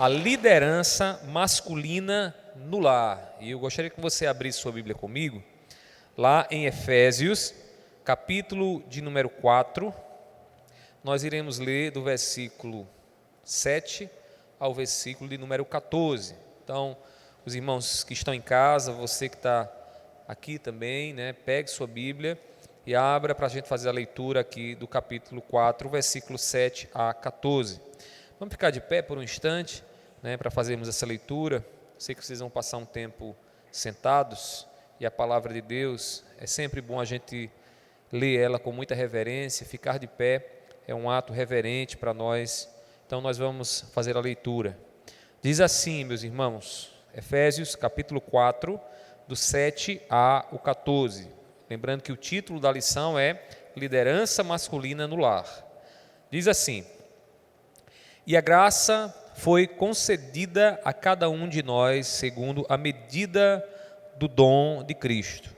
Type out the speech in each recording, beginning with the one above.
A liderança masculina no lar. E eu gostaria que você abrisse sua Bíblia comigo, lá em Efésios, capítulo de número 4, nós iremos ler do versículo 7 ao versículo de número 14. Então, os irmãos que estão em casa, você que está aqui também, pegue sua Bíblia e abra para a gente fazer a leitura aqui do capítulo 4, versículo 7 a 14. Vamos ficar de pé por um instante, para fazermos essa leitura. Sei que vocês vão passar um tempo sentados e a palavra de Deus, é sempre bom a gente ler ela com muita reverência. Ficar de pé é um ato reverente para nós. Então nós vamos fazer a leitura. Diz assim, meus irmãos, Efésios capítulo 4, do 7 ao 14. Lembrando que o título da lição é Liderança Masculina no Lar. Diz assim: E a graça foi concedida a cada um de nós segundo a medida do dom de Cristo.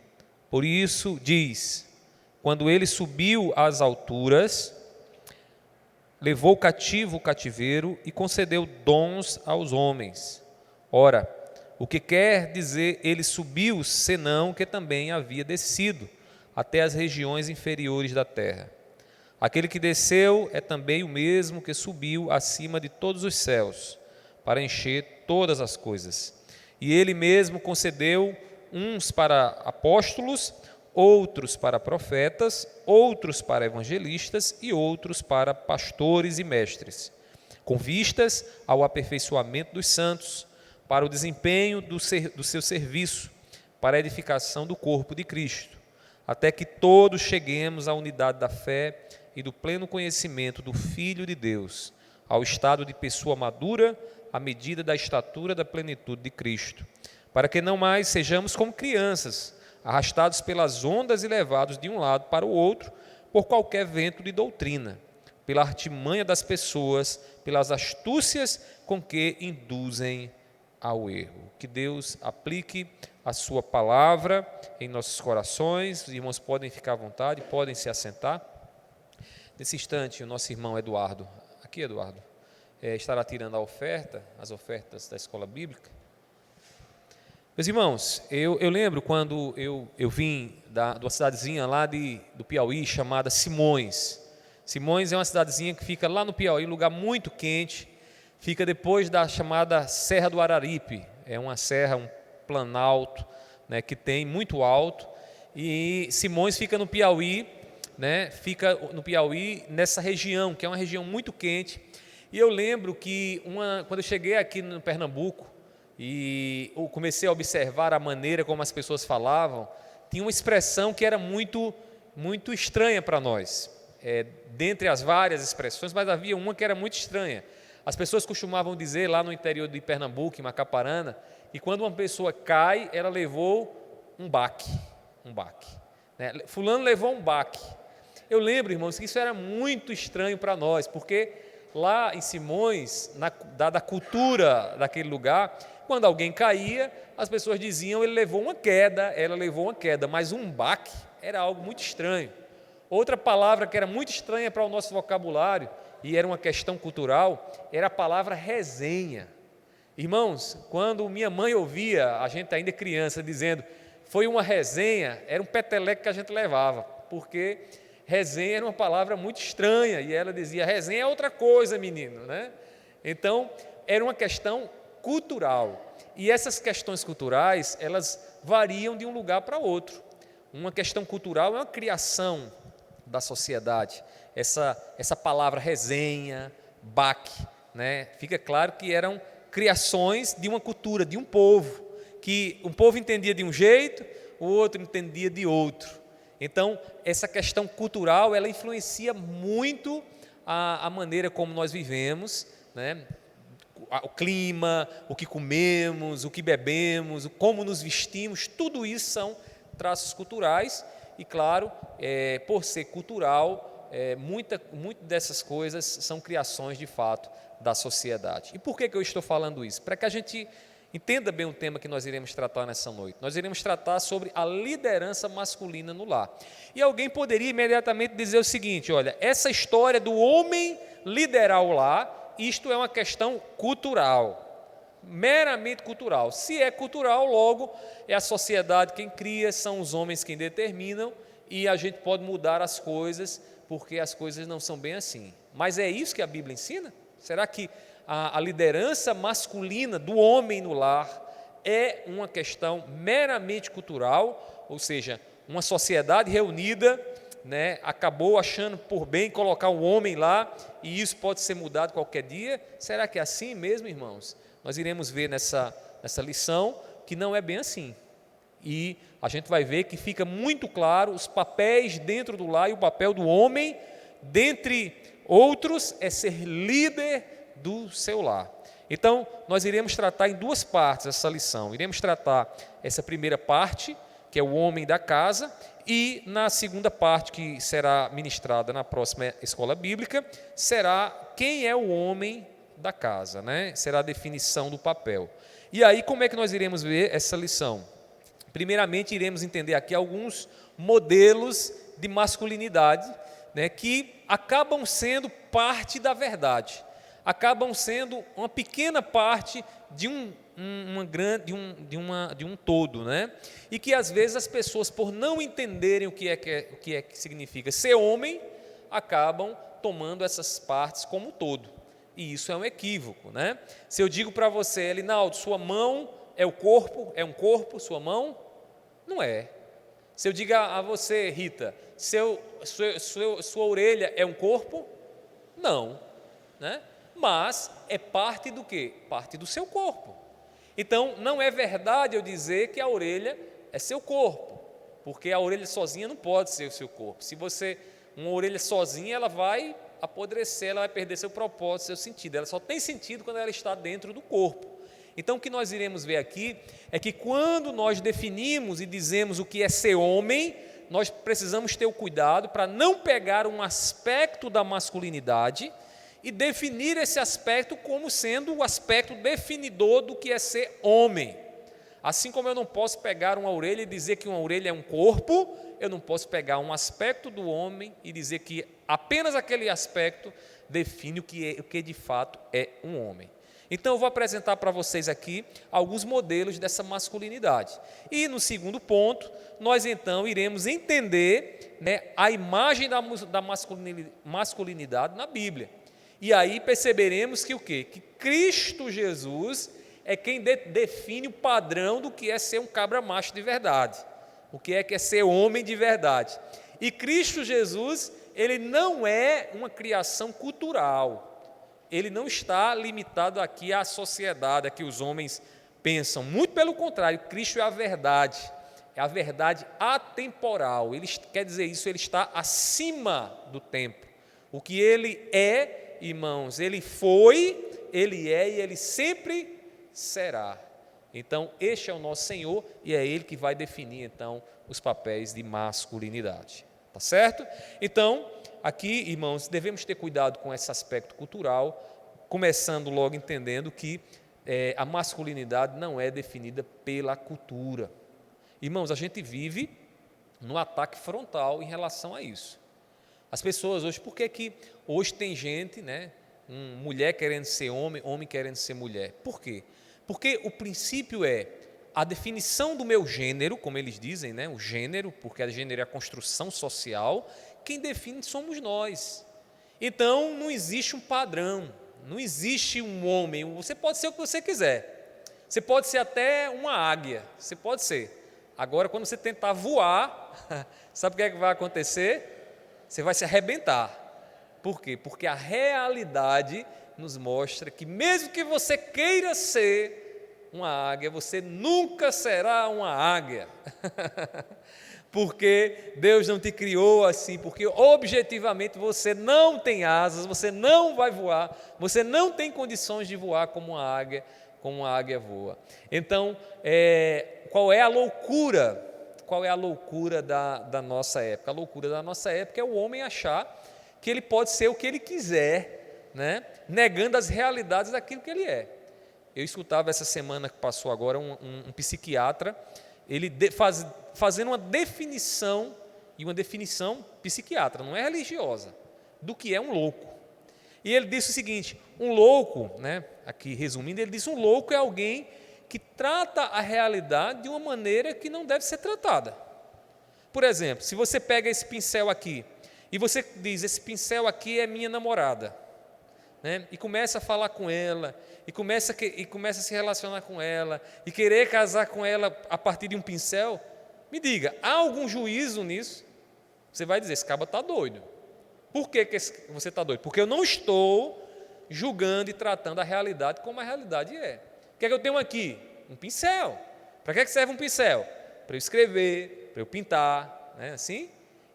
Por isso diz: quando ele subiu às alturas, levou cativo o cativeiro e concedeu dons aos homens. Ora, o que quer dizer ele subiu, senão que também havia descido até as regiões inferiores da terra? Aquele que desceu é também o mesmo que subiu acima de todos os céus, para encher todas as coisas. E ele mesmo concedeu uns para apóstolos, outros para profetas, outros para evangelistas e outros para pastores e mestres, com vistas ao aperfeiçoamento dos santos, para o desempenho do seu serviço, para a edificação do corpo de Cristo, até que todos cheguemos à unidade da fé e do pleno conhecimento do Filho de Deus, ao estado de pessoa madura, à medida da estatura da plenitude de Cristo, para que não mais sejamos como crianças, arrastados pelas ondas e levados de um lado para o outro, por qualquer vento de doutrina, pela artimanha das pessoas, pelas astúcias com que induzem ao erro. Que Deus aplique a sua palavra em nossos corações. Os irmãos podem ficar à vontade, podem se assentar. Nesse instante, o nosso irmão Eduardo, estará tirando as ofertas da escola bíblica. Meus irmãos, eu lembro quando eu vim de uma cidadezinha lá do Piauí, chamada Simões. Simões é uma cidadezinha que fica lá no Piauí, um lugar muito quente, fica depois da chamada Serra do Araripe. É uma serra, um planalto, que tem muito alto, e Simões fica no Piauí, nessa região, que é uma região muito quente. E eu lembro que quando eu cheguei aqui no Pernambuco e eu comecei a observar a maneira como as pessoas falavam, tinha uma expressão que era muito, muito estranha para nós, dentre as várias expressões, mas havia uma que era muito estranha. As pessoas costumavam dizer lá no interior de Pernambuco, em Macaparana, que quando uma pessoa cai, ela levou um baque. Fulano levou um baque. Eu lembro, irmãos, que isso era muito estranho para nós, porque lá em Simões, dada a cultura daquele lugar, quando alguém caía, as pessoas diziam, ele levou uma queda, ela levou uma queda, mas um baque era algo muito estranho. Outra palavra que era muito estranha para o nosso vocabulário, e era uma questão cultural, era a palavra resenha. Irmãos, quando minha mãe ouvia, a gente ainda criança, dizendo, foi uma resenha, era um peteleco que a gente levava, porque resenha era uma palavra muito estranha, e ela dizia, resenha é outra coisa, menino, Então, era uma questão cultural, e essas questões culturais, elas variam de um lugar para outro. Uma questão cultural é uma criação da sociedade. Essa palavra resenha, baque, fica claro que eram criações de uma cultura, de um povo, que um povo entendia de um jeito, o outro entendia de outro. Então, essa questão cultural, ela influencia muito a maneira como nós vivemos, o clima, o que comemos, o que bebemos, como nos vestimos, tudo isso são traços culturais e, claro, por ser cultural, muitas dessas coisas são criações, de fato, da sociedade. E por que eu estou falando isso? Para que a gente entenda bem o tema que nós iremos tratar nessa noite. Nós iremos tratar sobre a liderança masculina no lar. E alguém poderia imediatamente dizer o seguinte, olha, essa história do homem liderar o lar, isto é uma questão cultural, meramente cultural. Se é cultural, logo é a sociedade quem cria, são os homens quem determinam, e a gente pode mudar as coisas, porque as coisas não são bem assim. Mas é isso que a Bíblia ensina? Será que a liderança masculina do homem no lar é uma questão meramente cultural, ou seja, uma sociedade reunida, né, acabou achando por bem colocar um homem lá, e isso pode ser mudado qualquer dia? Será que é assim mesmo, irmãos? Nós iremos ver nessa lição que não é bem assim. E a gente vai ver que fica muito claro os papéis dentro do lar, e o papel do homem, dentre outros, é ser líder do seu lar. Então, nós iremos tratar em duas partes essa lição. Iremos tratar essa primeira parte, que é o homem da casa, e na segunda parte, que será ministrada na próxima escola bíblica, será quem é o homem da casa, né? Será a definição do papel. E aí, como é que nós iremos ver essa lição? Primeiramente, iremos entender aqui alguns modelos de masculinidade, né, que acabam sendo parte da verdade, acabam sendo uma pequena parte de um todo, né? E que às vezes as pessoas, por não entenderem o que significa ser homem, acabam tomando essas partes como um todo. E isso é um equívoco, né? Se eu digo para você, Elinaldo, sua mão é o corpo, é um corpo, sua mão? Não é. Se eu digo a você, Rita, sua orelha é um corpo? Não, né? Mas é parte do quê? Parte do seu corpo. Então, não é verdade eu dizer que a orelha é seu corpo, porque a orelha sozinha não pode ser o seu corpo. Se você, uma orelha sozinha, ela vai apodrecer, ela vai perder seu propósito, seu sentido. Ela só tem sentido quando ela está dentro do corpo. Então, o que nós iremos ver aqui é que quando nós definimos e dizemos o que é ser homem, nós precisamos ter o cuidado para não pegar um aspecto da masculinidade e definir esse aspecto como sendo o aspecto definidor do que é ser homem. Assim como eu não posso pegar uma orelha e dizer que uma orelha é um corpo, eu não posso pegar um aspecto do homem e dizer que apenas aquele aspecto define o que de fato é um homem. Então eu vou apresentar para vocês aqui alguns modelos dessa masculinidade. E no segundo ponto, nós então iremos entender, né, a imagem da masculinidade na Bíblia. E aí perceberemos que o quê? Que Cristo Jesus é quem define o padrão do que é ser um cabra macho de verdade, o que é ser homem de verdade. E Cristo Jesus, ele não é uma criação cultural, ele não está limitado aqui à sociedade, a que os homens pensam, muito pelo contrário, Cristo é a verdade atemporal, ele quer dizer isso, ele está acima do tempo. O que ele é, irmãos, ele foi, ele é e ele sempre será. Então, este é o nosso Senhor e é Ele que vai definir, então, os papéis de masculinidade. Tá certo? Então, aqui, irmãos, devemos ter cuidado com esse aspecto cultural, começando logo entendendo que a masculinidade não é definida pela cultura. Irmãos, a gente vive no ataque frontal em relação a isso. As pessoas hoje, por que hoje tem gente, né, mulher querendo ser homem, homem querendo ser mulher? Por quê? Porque o princípio é a definição do meu gênero, como eles dizem, né, o gênero, porque a gênero é a construção social, quem define somos nós. Então, não existe um padrão, não existe um homem, você pode ser o que você quiser, você pode ser até uma águia, você pode ser. Agora, quando você tentar voar, sabe o que é que vai acontecer? Você vai se arrebentar. Por quê? Porque a realidade nos mostra que mesmo que você queira ser uma águia, você nunca será uma águia. Porque Deus não te criou assim, porque objetivamente você não tem asas, você não vai voar, você não tem condições de voar como uma águia voa. Então, qual é a loucura? Qual é a loucura da nossa época? A loucura da nossa época é o homem achar que ele pode ser o que ele quiser, né? Negando as realidades daquilo que ele é. Eu escutava essa semana que passou agora um psiquiatra, ele fazendo uma definição, e uma definição psiquiatra, não é religiosa, do que é um louco. E ele disse o seguinte: um louco, né, aqui resumindo, ele disse: um louco é alguém que trata a realidade de uma maneira que não deve ser tratada. Por exemplo, se você pega esse pincel aqui e você diz: esse pincel aqui é minha namorada, né, e começa a falar com ela, e começa a se relacionar com ela, e querer casar com ela a partir de um pincel, me diga, há algum juízo nisso? Você vai dizer: esse cabo está doido. Por que você está doido? Porque eu não estou julgando e tratando a realidade como a realidade é. O que é que eu tenho aqui? Um pincel. Para que serve um pincel? Para eu escrever, para eu pintar, né? Assim?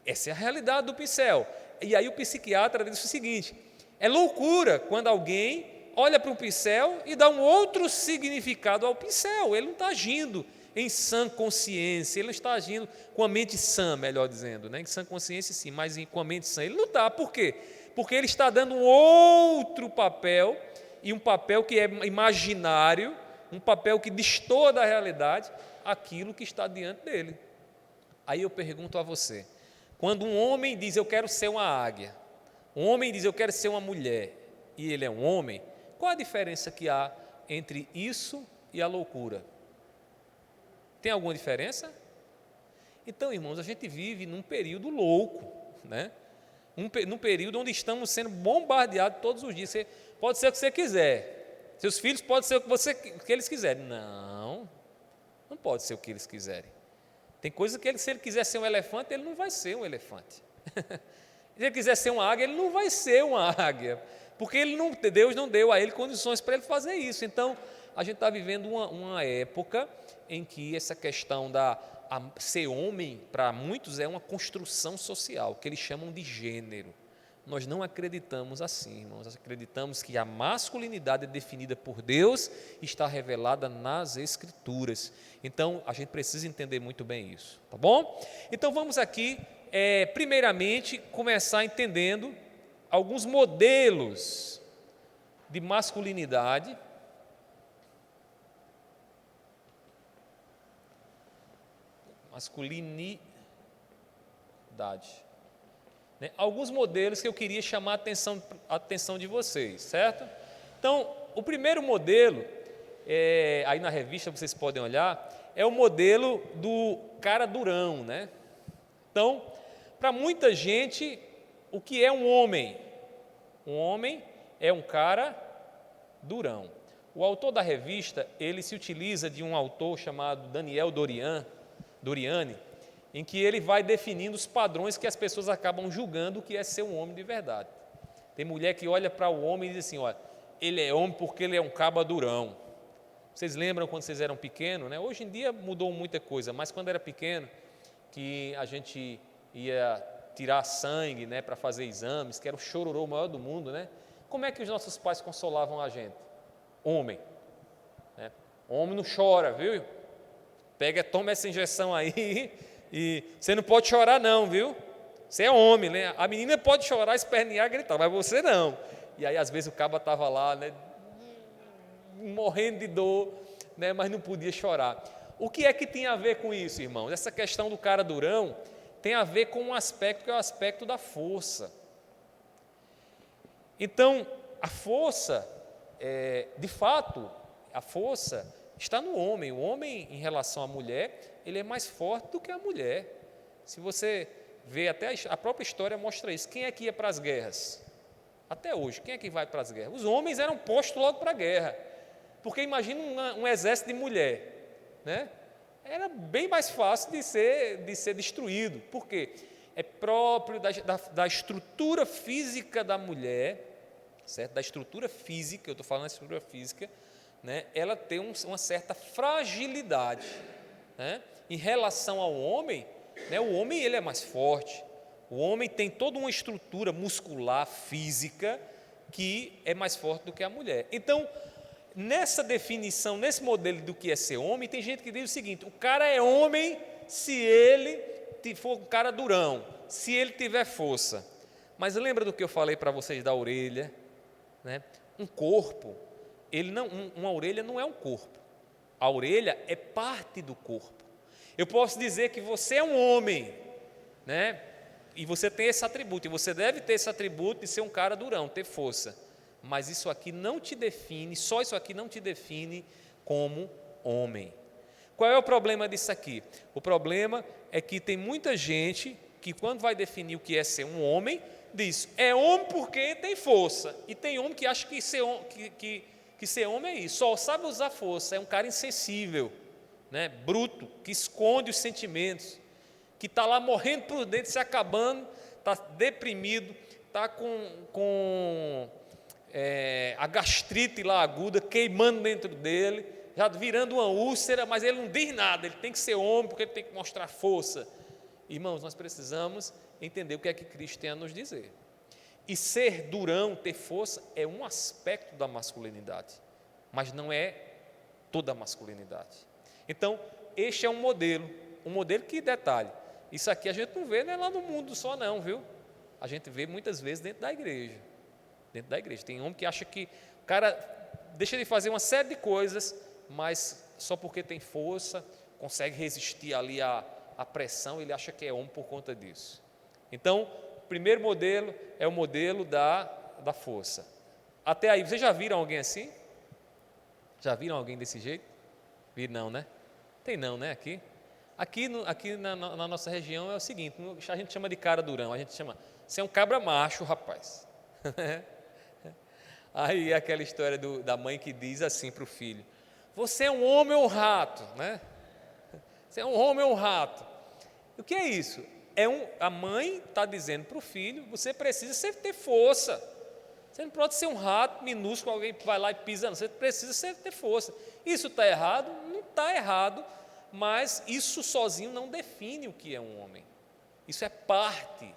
Essa é a realidade do pincel. E aí o psiquiatra diz o seguinte: é loucura quando alguém olha para um pincel e dá um outro significado ao pincel. Ele não está agindo em sã consciência, ele não está agindo com a mente sã, melhor dizendo, né? Em sã consciência sim, mas com a mente sã ele não está. Por quê? Porque ele está dando um outro papel, e um papel que é imaginário, um papel que destoa da realidade, aquilo que está diante dele. Aí eu pergunto a você: quando um homem diz eu quero ser uma águia, um homem diz eu quero ser uma mulher, e ele é um homem, qual a diferença que há entre isso e a loucura? Tem alguma diferença? Então, irmãos, a gente vive num período louco, né? Num período onde estamos sendo bombardeados todos os dias. Pode ser o que você quiser, seus filhos podem ser o que eles quiserem. Não pode ser o que eles quiserem. Tem coisa que se ele quiser ser um elefante, ele não vai ser um elefante. Se ele quiser ser uma águia, ele não vai ser uma águia, porque Deus não deu a ele condições para ele fazer isso. Então, a gente está vivendo uma época em que essa questão ser homem, para muitos, é uma construção social, que eles chamam de gênero. Nós não acreditamos assim, irmãos. Nós acreditamos que a masculinidade é definida por Deus e está revelada nas Escrituras. Então, a gente precisa entender muito bem isso, tá bom? Então, vamos aqui, primeiramente, começar entendendo alguns modelos de masculinidade. Masculinidade. Né? Alguns modelos que eu queria chamar a atenção de vocês, certo? Então, o primeiro modelo, aí na revista vocês podem olhar, é o modelo do cara durão, né? Então, para muita gente, o que é um homem? Um homem é um cara durão. O autor da revista, ele se utiliza de um autor chamado Daniel Doriani, em que ele vai definindo os padrões que as pessoas acabam julgando o que é ser um homem de verdade. Tem mulher que olha para o homem e diz assim: olha, ele é homem porque ele é um caba durão. Vocês lembram quando vocês eram pequenos, né? Hoje em dia mudou muita coisa, mas quando era pequeno, que a gente ia tirar sangue, né, para fazer exames, que era o chororô maior do mundo, né? Como é que os nossos pais consolavam a gente? Homem, né? Homem não chora, viu? Toma essa injeção aí e você não pode chorar não, viu? Você é homem, né? A menina pode chorar, espernear, gritar, mas você não. E aí às vezes o caba estava lá, né, morrendo de dor, né, mas não podia chorar. O que é que tem a ver com isso, irmãos? Essa questão do cara durão tem a ver com um aspecto que é o aspecto da força. Então, a força, de fato, a força está no homem. O homem, em relação à mulher, ele é mais forte do que a mulher. Se você vê, até a própria história mostra isso. Quem é que ia para as guerras? Até hoje, quem é que vai para as guerras? Os homens eram postos logo para a guerra. Porque imagina um exército de mulher, né? Era bem mais fácil de ser destruído. Por quê? É próprio da estrutura física da mulher, certo? Da estrutura física, eu estou falando da estrutura física, né? Ela tem uma certa fragilidade, né? Em relação ao homem, né? O homem ele é mais forte. O homem tem toda uma estrutura muscular, física, que é mais forte do que a mulher. Então, nessa definição, nesse modelo do que é ser homem, tem gente que diz o seguinte: o cara é homem se ele for um cara durão, se ele tiver força. Mas lembra do que eu falei para vocês da orelha, né? Um corpo, uma orelha não é um corpo. A orelha é parte do corpo. Eu posso dizer que você é um homem, né? E você tem esse atributo, e você deve ter esse atributo de ser um cara durão, ter força. Mas isso aqui não te define, só isso aqui não te define como homem. Qual é o problema disso aqui? O problema é que tem muita gente que, quando vai definir o que é ser um homem, diz, é homem porque tem força. E tem homem que acha que ser homem é isso, só sabe usar força, é um cara insensível, né? Bruto, que esconde os sentimentos, que está lá morrendo por dentro, se acabando, está deprimido, está com a gastrite lá aguda, queimando dentro dele, já virando uma úlcera, mas ele não diz nada, ele tem que ser homem, porque ele tem que mostrar força. Irmãos, nós precisamos entender o que é que Cristo tem a nos dizer. E ser durão, ter força, é um aspecto da masculinidade, mas não é toda a masculinidade. Então, este é um modelo que, detalhe, isso aqui a gente não vê, lá no mundo só não, viu? A gente vê muitas vezes dentro da igreja. Tem homem que acha que o cara deixa de fazer uma série de coisas, mas só porque tem força, consegue resistir ali à pressão, ele acha que é homem por conta disso. Então, o primeiro modelo é o modelo da força. Até aí, vocês já viram alguém assim? Já viram alguém desse jeito? Viram não, né? Tem não, né, aqui? Aqui na nossa região é o seguinte, a gente chama de cara durão, a gente chama, você é um cabra macho, rapaz. Aí aquela história da mãe que diz assim para o filho, você é um homem ou um rato, né? Você é um homem ou um rato. O que é isso? A mãe está dizendo para o filho, você precisa ter força. Você não pode ser um rato minúsculo, alguém vai lá e pisa, não. Você precisa ter força. Isso está errado? Não está errado, mas isso sozinho não define o que é um homem. Isso é parte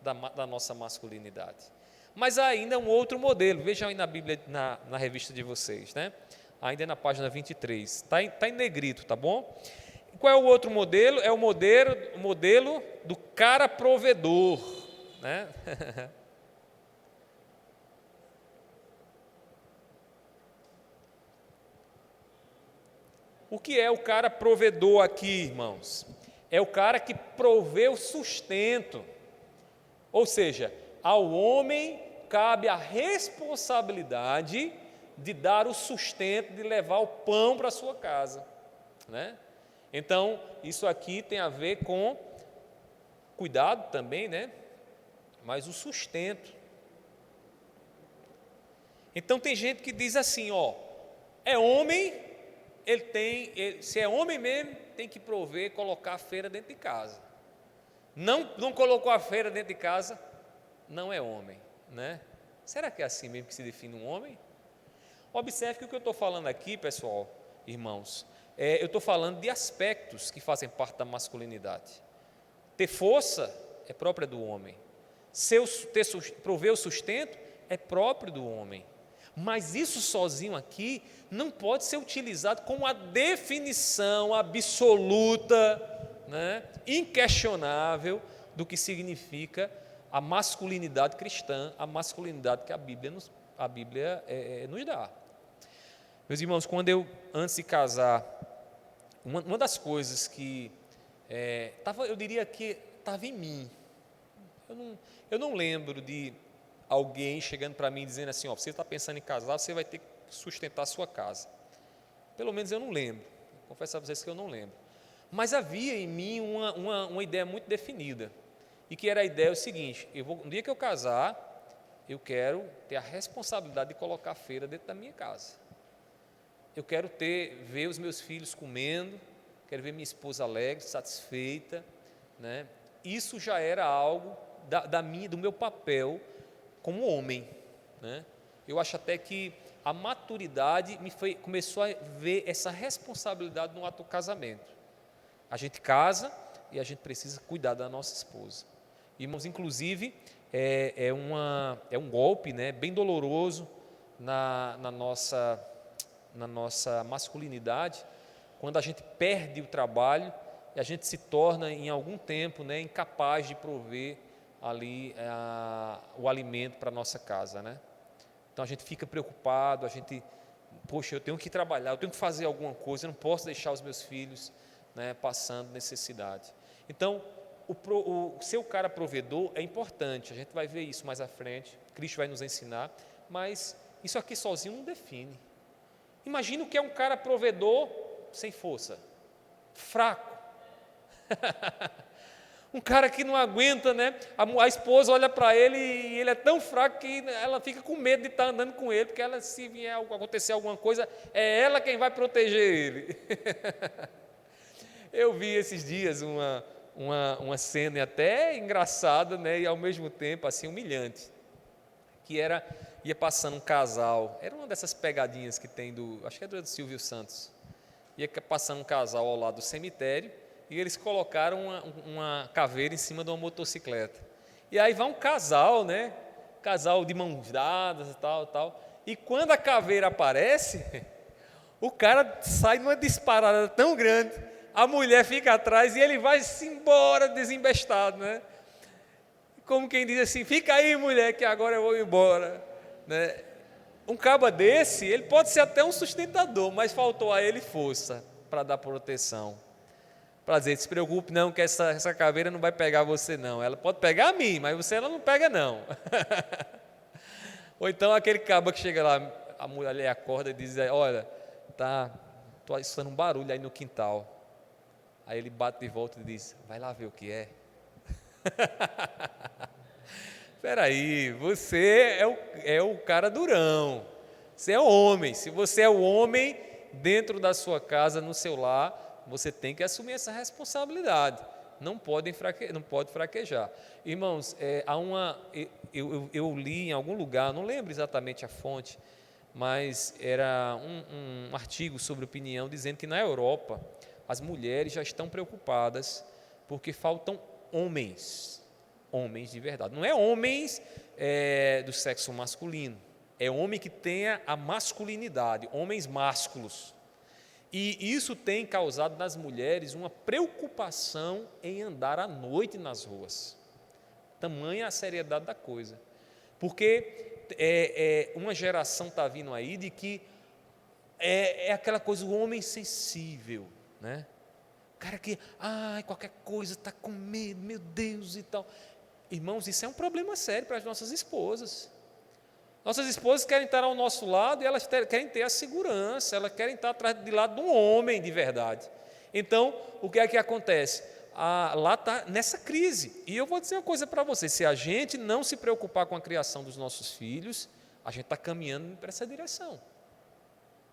da nossa masculinidade. Mas há ainda um outro modelo, vejam aí na Bíblia, na revista de vocês, né? Ainda na página 23, está em negrito, tá bom? Qual é o outro modelo? É o modelo do cara provedor, né? O que é o cara provedor aqui, irmãos? É o cara que provê o sustento, ou seja, ao homem cabe a responsabilidade de dar o sustento, de levar o pão para a sua casa, né? Então, isso aqui tem a ver com cuidado também, né? Mas o sustento. Então, tem gente que diz assim, é homem, se é homem mesmo, tem que prover, colocar a feira dentro de casa. Não colocou a feira dentro de casa, não é homem, né? Será que é assim mesmo que se define um homem? Observe que o que eu estou falando aqui, pessoal, irmãos, eu estou falando de aspectos que fazem parte da masculinidade. Ter força é própria do homem. Prover o sustento é próprio do homem. Mas isso sozinho aqui não pode ser utilizado como a definição absoluta, né, inquestionável do que significa a masculinidade cristã, a masculinidade que a Bíblia nos dá. Meus irmãos, antes de casar, uma das coisas que eu diria que estava em mim, eu não lembro de alguém chegando para mim dizendo assim, você está pensando em casar, você vai ter que sustentar a sua casa. Pelo menos eu não lembro, confesso a vocês que eu não lembro. Mas havia em mim uma ideia muito definida, e que era a ideia seguinte, no dia que eu casar, eu quero ter a responsabilidade de colocar a feira dentro da minha casa. Eu quero ver os meus filhos comendo, quero ver minha esposa alegre, satisfeita, né? Isso já era algo do meu papel como homem, né? Eu acho até que a maturidade começou a ver essa responsabilidade no ato do casamento. A gente casa e a gente precisa cuidar da nossa esposa. Irmãos, inclusive, é um golpe, né, bem doloroso na nossa masculinidade, quando a gente perde o trabalho e a gente se torna, em algum tempo, né, incapaz de prover ali o alimento para a nossa casa, né? Então a gente fica preocupado, poxa, eu tenho que trabalhar, eu tenho que fazer alguma coisa, eu não posso deixar os meus filhos, né, passando necessidade. Então, ser o cara provedor é importante, a gente vai ver isso mais à frente, Cristo vai nos ensinar, mas isso aqui sozinho não define. Imagina o que é um cara provedor sem força, fraco. Um cara que não aguenta, né? A esposa olha para ele e ele é tão fraco que ela fica com medo de estar andando com ele, porque ela, se vier acontecer alguma coisa, é ela quem vai proteger ele. Eu vi esses dias uma cena até engraçada, né? E ao mesmo tempo assim humilhante, que ia passando um casal, era uma dessas pegadinhas que tem acho que é do Silvio Santos, ia passando um casal ao lado do cemitério, e eles colocaram uma caveira em cima de uma motocicleta. E aí vai um casal, né? Casal de mãos dadas e tal. E quando a caveira aparece, o cara sai numa disparada tão grande, a mulher fica atrás e ele vai-se embora desembestado, né? Como quem diz assim, fica aí, mulher, que agora eu vou embora, né? Um caba desse, ele pode ser até um sustentador, mas faltou a ele força para dar proteção. Para dizer, se preocupe não, que essa caveira não vai pegar você não. Ela pode pegar a mim, mas você ela não pega não. Ou então aquele caba que chega lá, a mulher acorda e diz, olha, estou escutando um barulho aí no quintal. Aí ele bate de volta e diz, vai lá ver o que é. Espera aí, você é o cara durão. Você é homem. Se você é o homem dentro da sua casa, no seu lar, você tem que assumir essa responsabilidade. Não pode fraquejar. Irmãos, eu li em algum lugar, não lembro exatamente a fonte, mas era um artigo sobre opinião dizendo que na Europa as mulheres já estão preocupadas porque faltam homens de verdade. Não é homens do sexo masculino, é homem que tenha a masculinidade, homens másculos. E isso tem causado nas mulheres uma preocupação em andar à noite nas ruas. Tamanha a seriedade da coisa. Porque uma geração está vindo aí de que é aquela coisa, o homem sensível, né? O cara que, qualquer coisa está com medo, meu Deus e tal. Irmãos, isso é um problema sério para as nossas esposas. Nossas esposas querem estar ao nosso lado e elas querem ter a segurança, elas querem estar atrás de lado de um homem de verdade. Então, o que é que acontece? Lá está nessa crise. E eu vou dizer uma coisa para você, se a gente não se preocupar com a criação dos nossos filhos, a gente está caminhando para essa direção.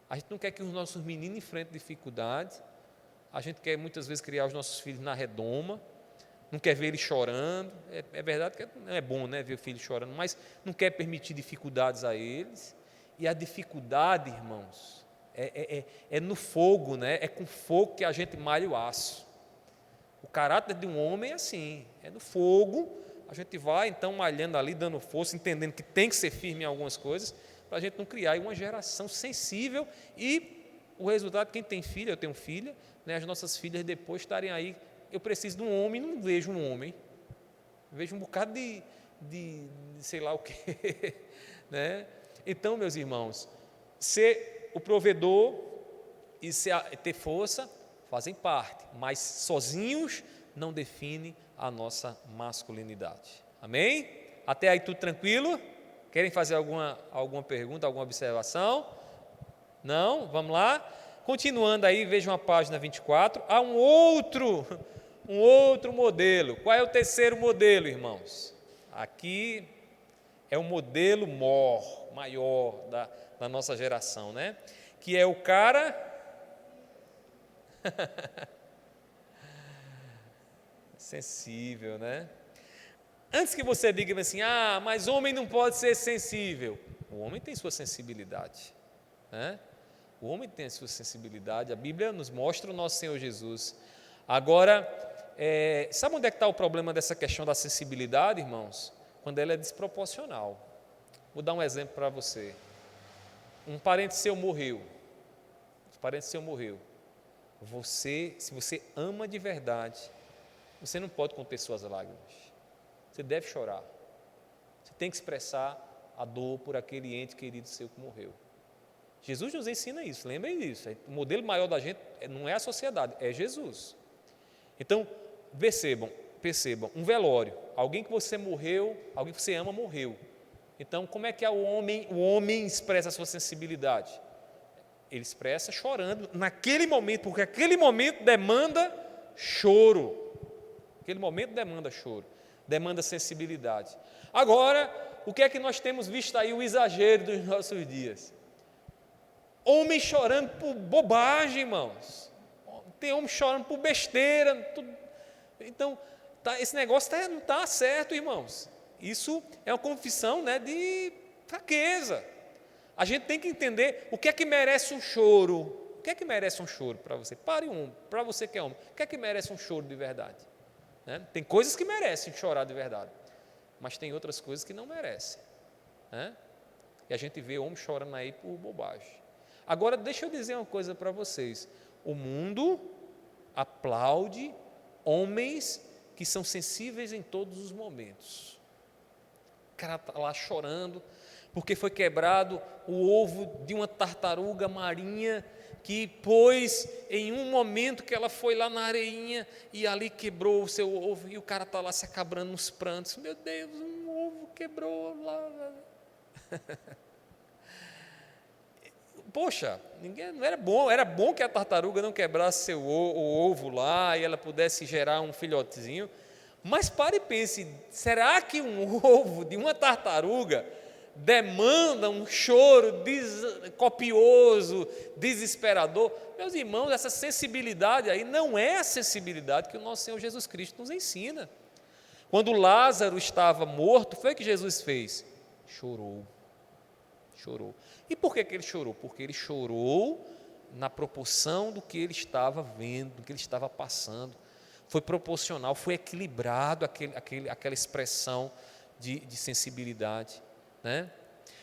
A gente não quer que os nossos meninos enfrentem dificuldade, a gente quer muitas vezes criar os nossos filhos na redoma, não quer ver ele chorando, é verdade que não é bom, né, ver o filho chorando, mas não quer permitir dificuldades a eles, e a dificuldade, irmãos, é no fogo, né, é com fogo que a gente malha o aço. O caráter de um homem é assim, é no fogo, a gente vai então malhando ali, dando força, entendendo que tem que ser firme em algumas coisas, para a gente não criar uma geração sensível, e o resultado, quem tem filha, eu tenho filha, né, as nossas filhas depois estarem aí, eu preciso de um homem, não vejo um homem, vejo um bocado de sei lá o quê, né? Então, meus irmãos, ser o provedor e ter força fazem parte, mas sozinhos não define a nossa masculinidade. Amém? Até aí tudo tranquilo? Querem fazer alguma pergunta, alguma observação? Não? Vamos lá? Continuando aí, vejam a página 24, há um outro modelo. Qual é o terceiro modelo, irmãos? Aqui é o modelo maior da nossa geração, né? Que é o cara sensível, né? Antes que você diga assim, mas homem não pode ser sensível. O homem tem sua sensibilidade, né? O homem tem a sua sensibilidade, a Bíblia nos mostra o nosso Senhor Jesus. Agora, sabe onde é que está o problema dessa questão da sensibilidade, irmãos? Quando ela é desproporcional. Vou dar um exemplo para você. Um parente seu morreu. Se você ama de verdade, você não pode conter suas lágrimas. Você deve chorar. Você tem que expressar a dor por aquele ente querido seu que morreu. Jesus nos ensina isso, lembrem disso. O modelo maior da gente não é a sociedade, é Jesus. Então, percebam, perceba, um velório, alguém que você morreu, alguém que você ama morreu. Então, como é que o homem expressa a sua sensibilidade? Ele expressa chorando naquele momento, porque aquele momento demanda choro. Aquele momento demanda choro, demanda sensibilidade. Agora, o que é que nós temos visto aí, o exagero dos nossos dias? Homem chorando por bobagem, irmãos. Tem homem chorando por besteira. Então, esse negócio não está certo, irmãos. Isso é uma confissão, né, de fraqueza. A gente tem que entender o que é que merece um choro. O que é que merece um choro para você? Para você que é homem, o que é que merece um choro de verdade? Né? Tem coisas que merecem chorar de verdade, mas tem outras coisas que não merecem. Né? E a gente vê homem chorando aí por bobagem. Agora, deixa eu dizer uma coisa para vocês. O mundo aplaude homens que são sensíveis em todos os momentos. O cara está lá chorando, porque foi quebrado o ovo de uma tartaruga marinha que pôs em um momento que ela foi lá na areinha e ali quebrou o seu ovo, e o cara está lá se acabrando nos prantos. Meu Deus, um ovo quebrou lá. Poxa, não era bom que a tartaruga não quebrasse o ovo lá e ela pudesse gerar um filhotezinho, mas pare e pense, será que um ovo de uma tartaruga demanda um choro copioso, desesperador? Meus irmãos, essa sensibilidade aí não é a sensibilidade que o nosso Senhor Jesus Cristo nos ensina. Quando Lázaro estava morto, foi o que Jesus fez? Chorou. E por que ele chorou? Porque ele chorou na proporção do que ele estava vendo, do que ele estava passando. Foi proporcional, foi equilibrado aquela expressão de sensibilidade. Né?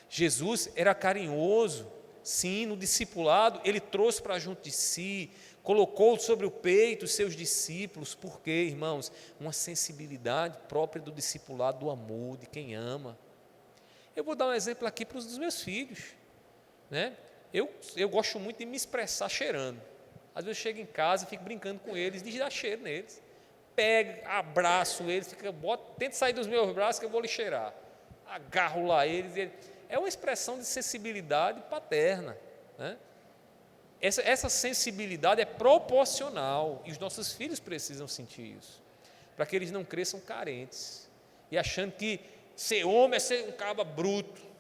Jesus era carinhoso, sim, no discipulado, ele trouxe para junto de si, colocou sobre o peito os seus discípulos. Por quê, irmãos? Uma sensibilidade própria do discipulado, do amor, de quem ama. Eu vou dar um exemplo aqui para os dos meus filhos. Né? Eu gosto muito de me expressar cheirando. Às vezes eu chego em casa e fico brincando com eles, de dar cheiro neles. Pego, abraço eles, tento sair dos meus braços que eu vou lhe cheirar. Agarro lá eles. É uma expressão de sensibilidade paterna. Né? Essa sensibilidade é proporcional e os nossos filhos precisam sentir isso, para que eles não cresçam carentes e achando que ser homem é ser um cabra bruto,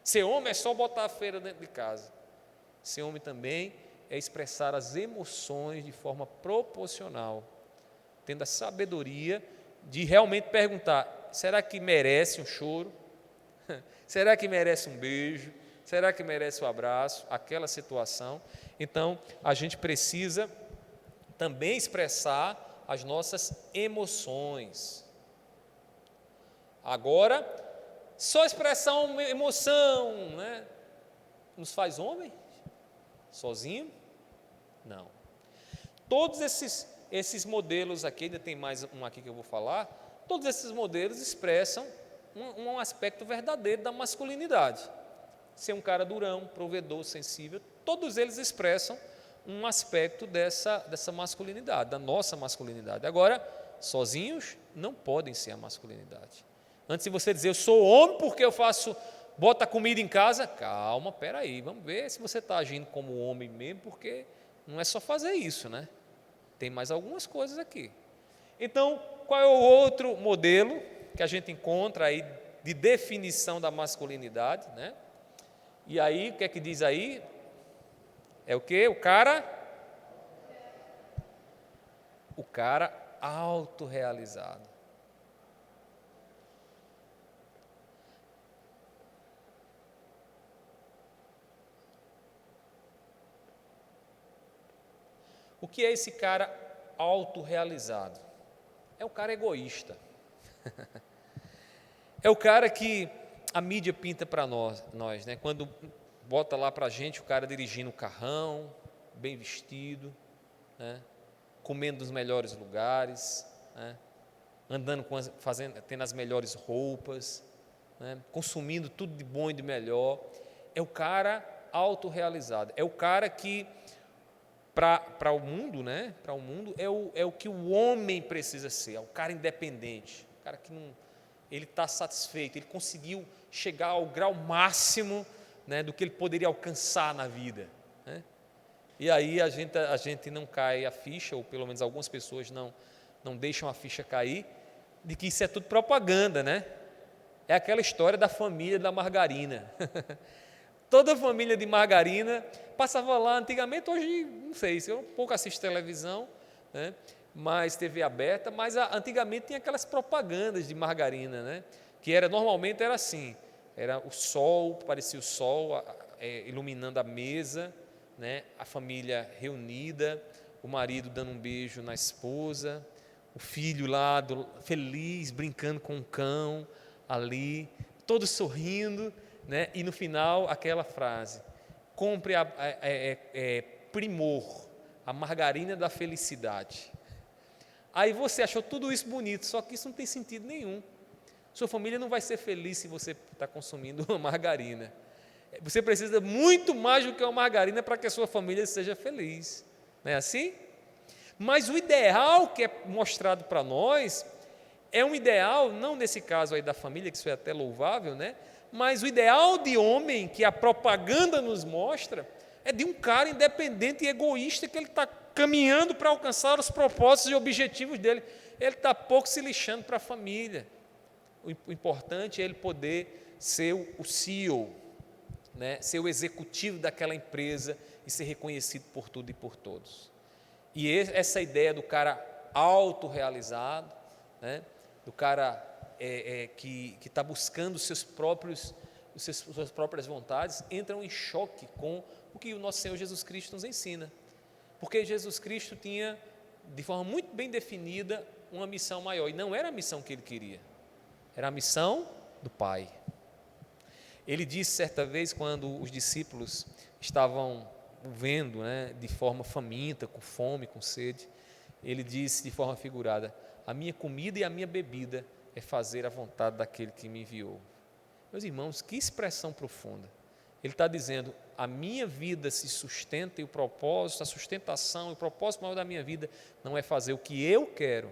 ser homem é só botar a feira dentro de casa. Ser homem também é expressar as emoções de forma proporcional, tendo a sabedoria de realmente perguntar: será que merece um choro? Será que merece um beijo? Será que merece um abraço? Aquela situação. Então, a gente precisa também expressar as nossas emoções. Agora, só expressar uma emoção, né, nos faz homem? Sozinho? Não. Todos esses modelos aqui, ainda tem mais um aqui que eu vou falar, todos esses modelos expressam um aspecto verdadeiro da masculinidade. Ser um cara durão, provedor, sensível, todos eles expressam um aspecto dessa masculinidade, da nossa masculinidade. Agora, sozinhos não podem ser a masculinidade. Antes de você dizer, eu sou homem porque eu boto a comida em casa, calma, peraí, vamos ver se você está agindo como homem mesmo, porque não é só fazer isso, né? Tem mais algumas coisas aqui. Então, qual é o outro modelo que a gente encontra aí de definição da masculinidade, né? E aí, o que é que diz aí? É o quê? O cara autorrealizado. O que é esse cara autorrealizado? É o cara egoísta. É o cara que a mídia pinta para nós, né? Quando bota lá para a gente o cara dirigindo o carrão, bem vestido, né? Comendo nos melhores lugares, né? Andando tendo as melhores roupas, né? Consumindo tudo de bom e de melhor. É o cara autorrealizado. É o cara que para o mundo, né? Para o mundo é o que o homem precisa ser, é o cara independente, o cara que não, ele está satisfeito, ele conseguiu chegar ao grau máximo, né, do que ele poderia alcançar na vida, né? E aí a gente não cai a ficha, ou pelo menos algumas pessoas não deixam a ficha cair, de que isso é tudo propaganda, né? É aquela história da família da margarina. Toda a família de margarina passava lá antigamente, hoje não sei, eu pouco assisto televisão, né? Mas TV aberta, mas antigamente tinha aquelas propagandas de margarina, né? Que normalmente era assim, era o sol, parecia o sol iluminando a mesa, né? A família reunida, o marido dando um beijo na esposa, o filho lá feliz, brincando com o cão ali, todos sorrindo, né? E no final aquela frase: compre Primor, a margarina da felicidade. Aí você achou tudo isso bonito, só que isso não tem sentido nenhum. Sua família não vai ser feliz se você está consumindo uma margarina. Você precisa muito mais do que uma margarina para que a sua família seja feliz. Não é assim? Mas o ideal que é mostrado para nós é um ideal, não nesse caso aí da família, que isso é até louvável, né? Mas o ideal de homem que a propaganda nos mostra é de um cara independente e egoísta, que ele está caminhando para alcançar os propósitos e objetivos dele. Ele está pouco se lixando para a família. O importante é ele poder ser o CEO, né? Ser o executivo daquela empresa e ser reconhecido por tudo e por todos. E essa ideia do cara autorrealizado, né? Do cara que está buscando suas próprias vontades, entram em choque com o que o nosso Senhor Jesus Cristo nos ensina. Porque Jesus Cristo tinha, de forma muito bem definida, uma missão maior, e não era a missão que ele queria, era a missão do Pai. Ele disse certa vez, quando os discípulos estavam vendo, né, de forma faminta, com fome, com sede, ele disse de forma figurada: a minha comida e a minha bebida é fazer a vontade daquele que me enviou. Meus irmãos, que expressão profunda. Ele está dizendo: a minha vida se sustenta, e o propósito, a sustentação, o propósito maior da minha vida não é fazer o que eu quero.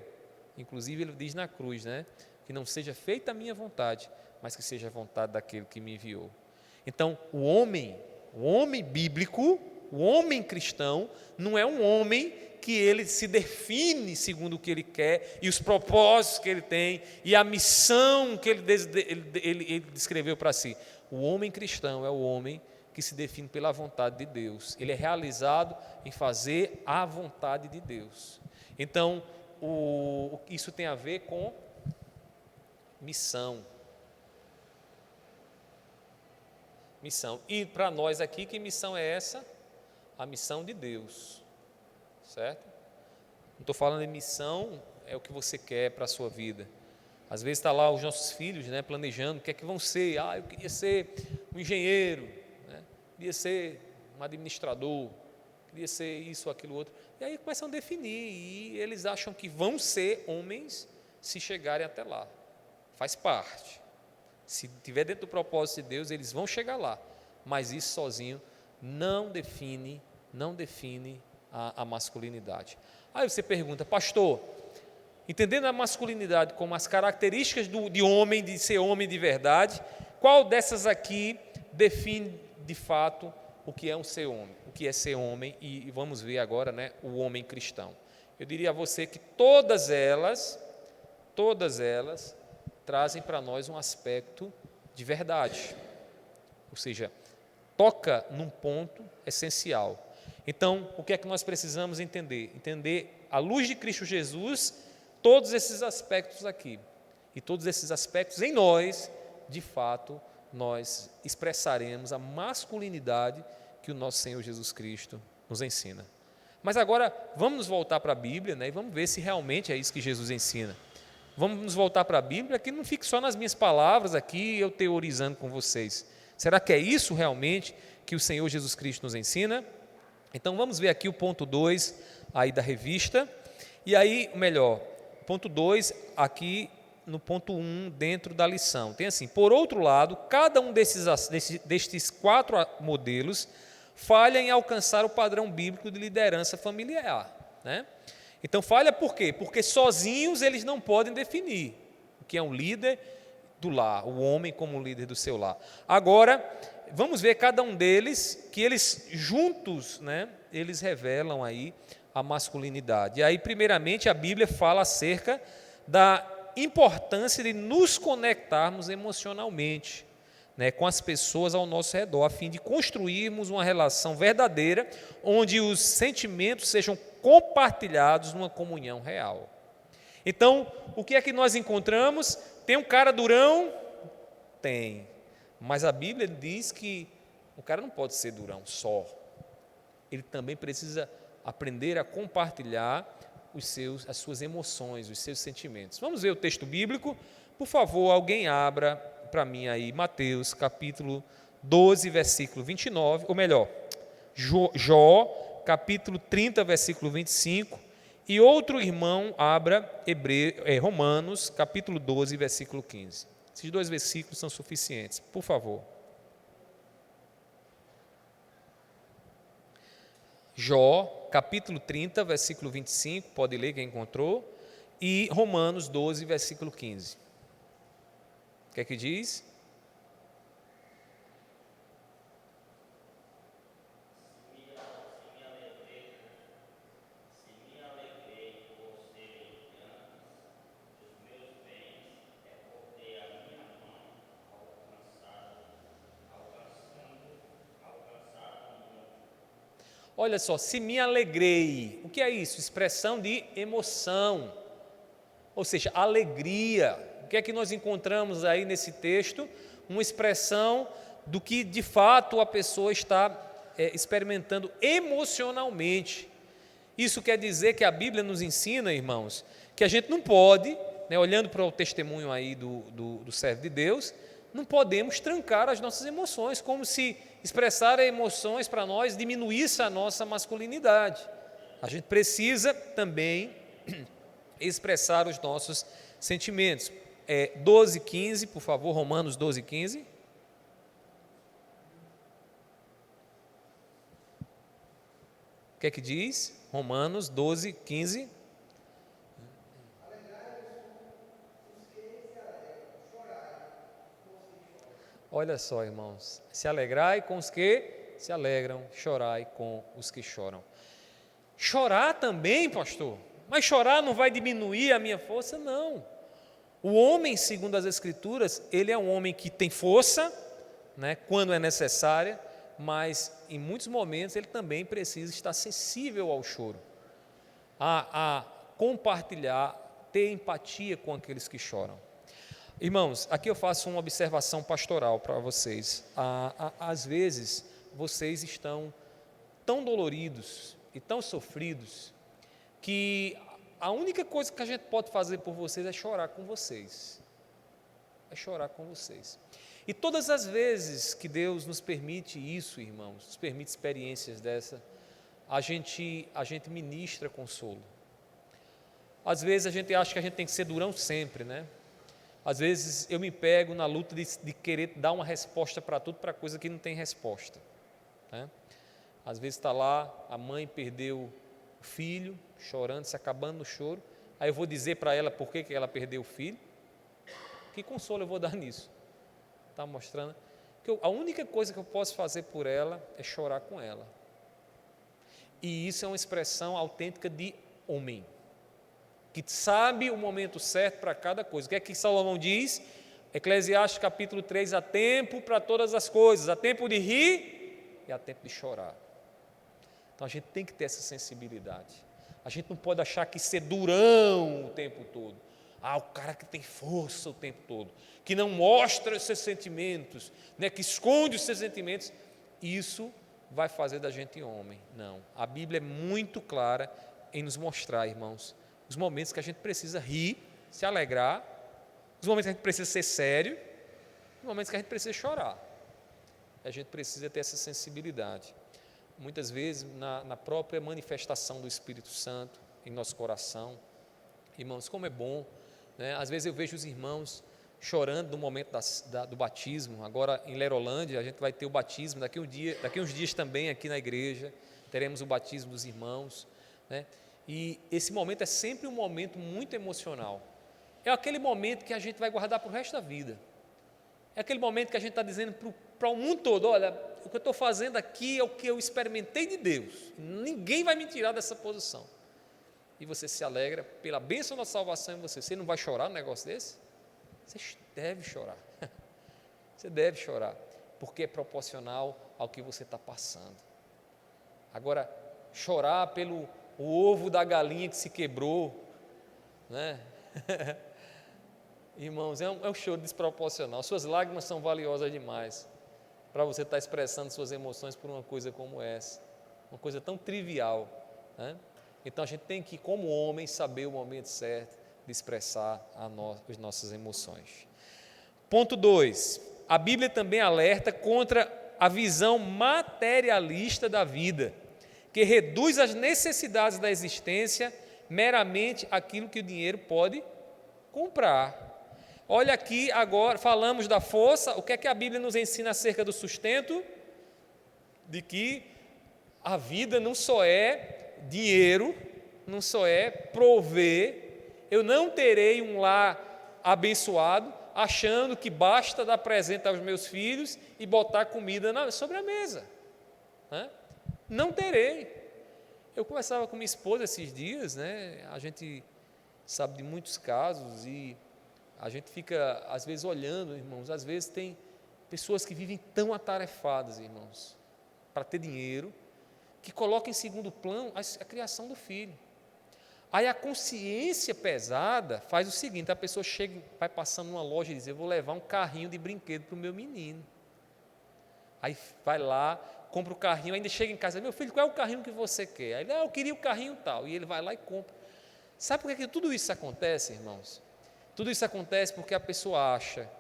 Inclusive ele diz na cruz, né, que não seja feita a minha vontade, mas que seja a vontade daquele que me enviou. Então, o homem bíblico, o homem cristão, não é um homem que ele se define segundo o que ele quer, e os propósitos que ele tem, e a missão que ele descreveu para si. O homem cristão é o homem que se define pela vontade de Deus. Ele é realizado em fazer a vontade de Deus. Então, isso tem a ver com missão. Missão. E para nós aqui, que missão é essa? A missão de Deus. Certo? Não estou falando de missão, é o que você quer para a sua vida. Às vezes está lá os nossos filhos, né, planejando o que é que vão ser. Eu queria ser um engenheiro, né? Queria ser um administrador, queria ser isso, aquilo, outro. E aí começam a definir, e eles acham que vão ser homens se chegarem até lá. Faz parte. Se estiver dentro do propósito de Deus, eles vão chegar lá. Mas isso sozinho não define a masculinidade. Aí você pergunta: pastor, entendendo a masculinidade como as características de homem, de ser homem de verdade, qual dessas aqui define de fato o que é um ser homem, o que é ser homem? E vamos ver agora, né, o homem cristão. Eu diria a você que todas elas trazem para nós um aspecto de verdade, ou seja, toca num ponto essencial. Então, o que é que nós precisamos entender? Entender, à luz de Cristo Jesus, todos esses aspectos aqui. E todos esses aspectos em nós, de fato, nós expressaremos a masculinidade que o nosso Senhor Jesus Cristo nos ensina. Mas agora, vamos voltar para a Bíblia, né, e vamos ver se realmente é isso que Jesus ensina. Vamos nos voltar para a Bíblia, que não fique só nas minhas palavras aqui, eu teorizando com vocês. Será que é isso realmente que o Senhor Jesus Cristo nos ensina? Então vamos ver aqui o ponto 2 aí da revista, e aí, melhor, ponto 2 aqui no ponto 1 dentro da lição. Tem assim: por outro lado, cada um destes 4 modelos falha em alcançar o padrão bíblico de liderança familiar, né? Então falha por quê? Porque sozinhos eles não podem definir o que é um líder do lar, o homem como líder do seu lar. Agora, vamos ver cada um deles, que eles juntos, né, eles revelam aí a masculinidade. E aí, primeiramente, a Bíblia fala acerca da importância de nos conectarmos emocionalmente, né, com as pessoas ao nosso redor, a fim de construirmos uma relação verdadeira, onde os sentimentos sejam compartilhados numa comunhão real. Então, o que é que nós encontramos? Tem um cara durão? Tem. Mas a Bíblia diz que o cara não pode ser durão só. Ele também precisa aprender a compartilhar as suas emoções, os seus sentimentos. Vamos ver o texto bíblico? Por favor, alguém abra para mim aí Mateus capítulo 12, versículo 29, ou melhor, Jó capítulo 30, versículo 25, e outro irmão abra Romanos capítulo 12, versículo 15. Esses dois versículos são suficientes, por favor. Jó, capítulo 30, versículo 25, pode ler quem encontrou, e Romanos 12, versículo 15. O que é que diz? Olha só, se me alegrei, o que é isso? Expressão de emoção, ou seja, alegria. O que é que nós encontramos aí nesse texto? Uma expressão do que de fato a pessoa está experimentando emocionalmente. Isso quer dizer que a Bíblia nos ensina, irmãos, que a gente não pode, né, olhando para o testemunho aí do servo de Deus, não podemos trancar as nossas emoções, como se expressar emoções para nós diminuísse a nossa masculinidade. A gente precisa também expressar os nossos sentimentos. 12, 15, por favor, Romanos 12, 15. O que é que diz? Romanos 12, 15. Olha só, irmãos, se alegrai com os que se alegram, chorai com os que choram. Chorar também, pastor, mas chorar não vai diminuir a minha força? Não. O homem, segundo as Escrituras, ele é um homem que tem força, né, quando é necessária, mas em muitos momentos ele também precisa estar sensível ao choro, a compartilhar, ter empatia com aqueles que choram. Irmãos, aqui eu faço uma observação pastoral para vocês. Às vezes, vocês estão tão doloridos e tão sofridos que a única coisa que a gente pode fazer por vocês é chorar com vocês. É chorar com vocês. E todas as vezes que Deus nos permite isso, irmãos, nos permite experiências dessa, a gente ministra consolo. Às vezes a gente acha que a gente tem que ser durão sempre, né? Às vezes eu me pego na luta de querer dar uma resposta para tudo, para coisa que não tem resposta, né? Às vezes está lá, a mãe perdeu o filho, chorando, se acabando no choro, aí eu vou dizer para ela por que ela perdeu o filho. Que consolo eu vou dar nisso? Está mostrando que a única coisa que eu posso fazer por ela é chorar com ela. E isso é uma expressão autêntica de homem, que sabe o momento certo para cada coisa. O que é que Salomão diz? Eclesiastes capítulo 3, há tempo para todas as coisas, há tempo de rir e há tempo de chorar. Então a gente tem que ter essa sensibilidade. A gente não pode achar que ser durão o tempo todo. O cara que tem força o tempo todo, que não mostra os seus sentimentos, né, que esconde os seus sentimentos, isso vai fazer da gente homem. Não, a Bíblia é muito clara em nos mostrar, irmãos, os momentos que a gente precisa rir, se alegrar, os momentos que a gente precisa ser sério, os momentos que a gente precisa chorar. A gente precisa ter essa sensibilidade. Muitas vezes, na própria manifestação do Espírito Santo em nosso coração, irmãos, como é bom, né? Às vezes eu vejo os irmãos chorando no momento do batismo. Agora em Lerolândia a gente vai ter o batismo, daqui uns dias também aqui na igreja teremos o batismo dos irmãos, né? E esse momento é sempre um momento muito emocional, é aquele momento que a gente vai guardar para o resto da vida, é aquele momento que a gente está dizendo para o mundo todo: olha, o que eu estou fazendo aqui é o que eu experimentei de Deus, ninguém vai me tirar dessa posição. E você se alegra pela bênção da salvação em você. Você não vai chorar num negócio desse? Você deve chorar. Você deve chorar, porque é proporcional ao que você está passando. Agora, chorar pelo o ovo da galinha que se quebrou, né? Irmãos, é um choro desproporcional. Suas lágrimas são valiosas demais para você estar expressando suas emoções por uma coisa como essa, uma coisa tão trivial, né? Então a gente tem que, como homem, saber o momento certo de expressar as nossas emoções. Ponto 2. A Bíblia também alerta contra a visão materialista da vida, que reduz as necessidades da existência meramente àquilo que o dinheiro pode comprar. Olha aqui agora, falamos da força, o que é que a Bíblia nos ensina acerca do sustento? De que a vida não só é dinheiro, não só é prover. Eu não terei um lar abençoado achando que basta dar presente aos meus filhos e botar comida sobre a mesa, né? Não terei. Eu conversava com minha esposa esses dias, né? A gente sabe de muitos casos e a gente fica às vezes olhando, irmãos, às vezes tem pessoas que vivem tão atarefadas, irmãos, para ter dinheiro, que colocam em segundo plano a criação do filho. Aí a consciência pesada faz o seguinte: a pessoa chega, vai passando numa loja e diz: eu vou levar um carrinho de brinquedo para o meu menino. Aí vai lá, compra o carrinho, ainda chega em casa: meu filho, qual é o carrinho que você quer? Aí ele: eu queria o carrinho tal. E ele vai lá e compra. Sabe por que tudo isso acontece, irmãos? Tudo isso acontece porque a pessoa acha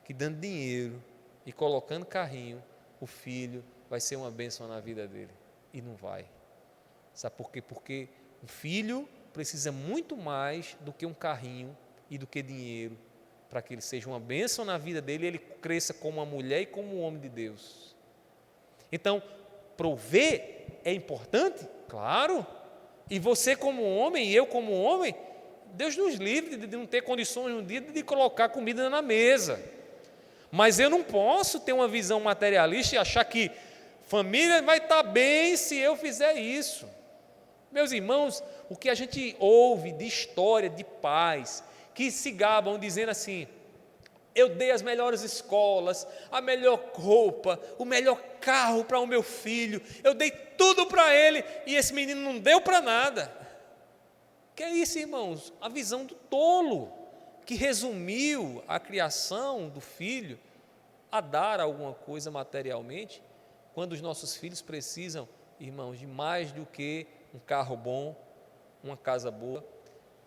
que dando dinheiro e colocando carrinho, o filho vai ser uma bênção na vida dele. E não vai. Sabe por quê? Porque o filho precisa muito mais do que um carrinho e do que dinheiro, para que ele seja uma bênção na vida dele e ele cresça como uma mulher e como um homem de Deus. Então, prover é importante? Claro. E você como homem e eu como homem, Deus nos livre de não ter condições um dia de colocar comida na mesa. Mas eu não posso ter uma visão materialista e achar que família vai estar bem se eu fizer isso. Meus irmãos, o que a gente ouve de história de pais que se gabam dizendo assim: eu dei as melhores escolas, a melhor roupa, o melhor carro para o meu filho, eu dei tudo para ele e esse menino não deu para nada. Que é isso, irmãos? A visão do tolo, que resumiu a criação do filho a dar alguma coisa materialmente, quando os nossos filhos precisam, irmãos, de mais do que um carro bom, uma casa boa.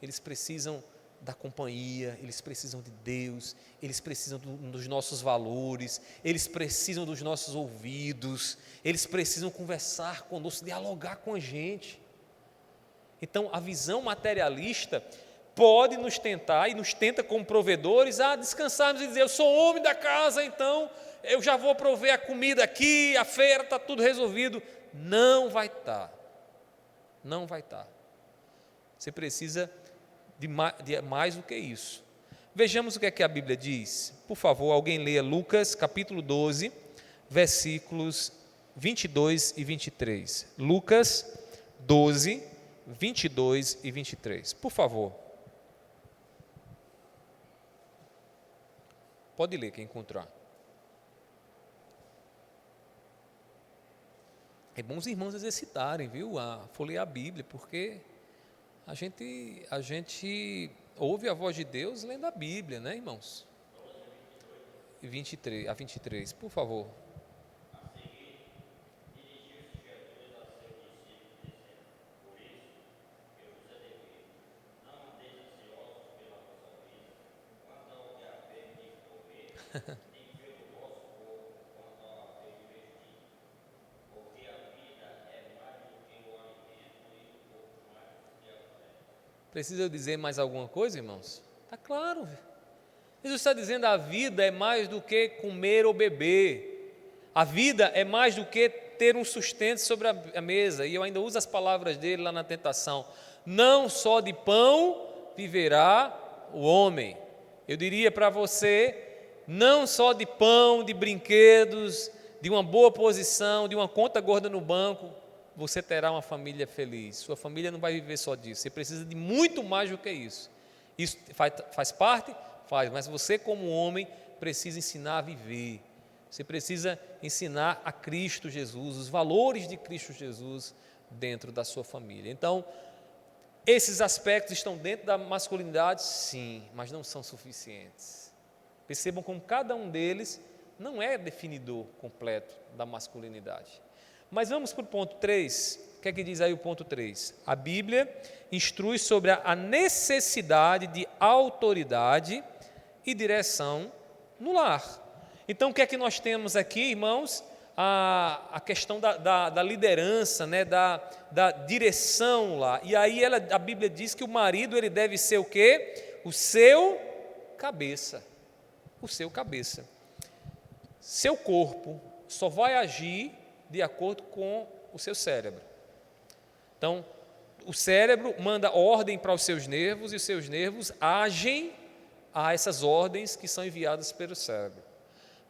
Eles precisam da companhia, eles precisam de Deus, eles precisam dos nossos valores, eles precisam dos nossos ouvidos, eles precisam conversar conosco, dialogar com a gente. Então, a visão materialista pode nos tentar, e nos tenta como provedores, a descansarmos e dizer: eu sou homem da casa, então eu já vou prover a comida aqui, a feira, está tudo resolvido. Não vai estar. Não vai estar. Você precisa de mais do que isso. Vejamos o que é que a Bíblia diz. Por favor, alguém leia Lucas capítulo 12, versículos 22 e 23. Lucas 12, 22 e 23. Por favor. Pode ler quem encontrar. É bom os irmãos exercitarem, viu? A folhear a Bíblia, porque a gente ouve a voz de Deus lendo a Bíblia, né, irmãos? 23, por favor. Precisa eu dizer mais alguma coisa, irmãos? Está claro. Jesus está dizendo a vida é mais do que comer ou beber. A vida é mais do que ter um sustento sobre a mesa. E eu ainda uso as palavras dele lá na tentação. Não só de pão viverá o homem. Eu diria para você, não só de pão, de brinquedos, de uma boa posição, de uma conta gorda no banco, você terá uma família feliz. Sua família não vai viver só disso. Você precisa de muito mais do que isso. Isso faz parte? Faz. Mas você, como homem, precisa ensinar a viver. Você precisa ensinar a Cristo Jesus, os valores de Cristo Jesus dentro da sua família. Então, esses aspectos estão dentro da masculinidade? Sim, mas não são suficientes. Percebam como cada um deles não é definidor completo da masculinidade. Mas vamos para o ponto 3. O que é que diz aí o ponto 3? A Bíblia instrui sobre a necessidade de autoridade e direção no lar. Então, o que é que nós temos aqui, irmãos? A questão da liderança, né? da direção lá. E aí a Bíblia diz que o marido ele deve ser o quê? O seu cabeça. O seu cabeça. Seu corpo só vai agir de acordo com o seu cérebro. Então, o cérebro manda ordem para os seus nervos e os seus nervos agem a essas ordens que são enviadas pelo cérebro.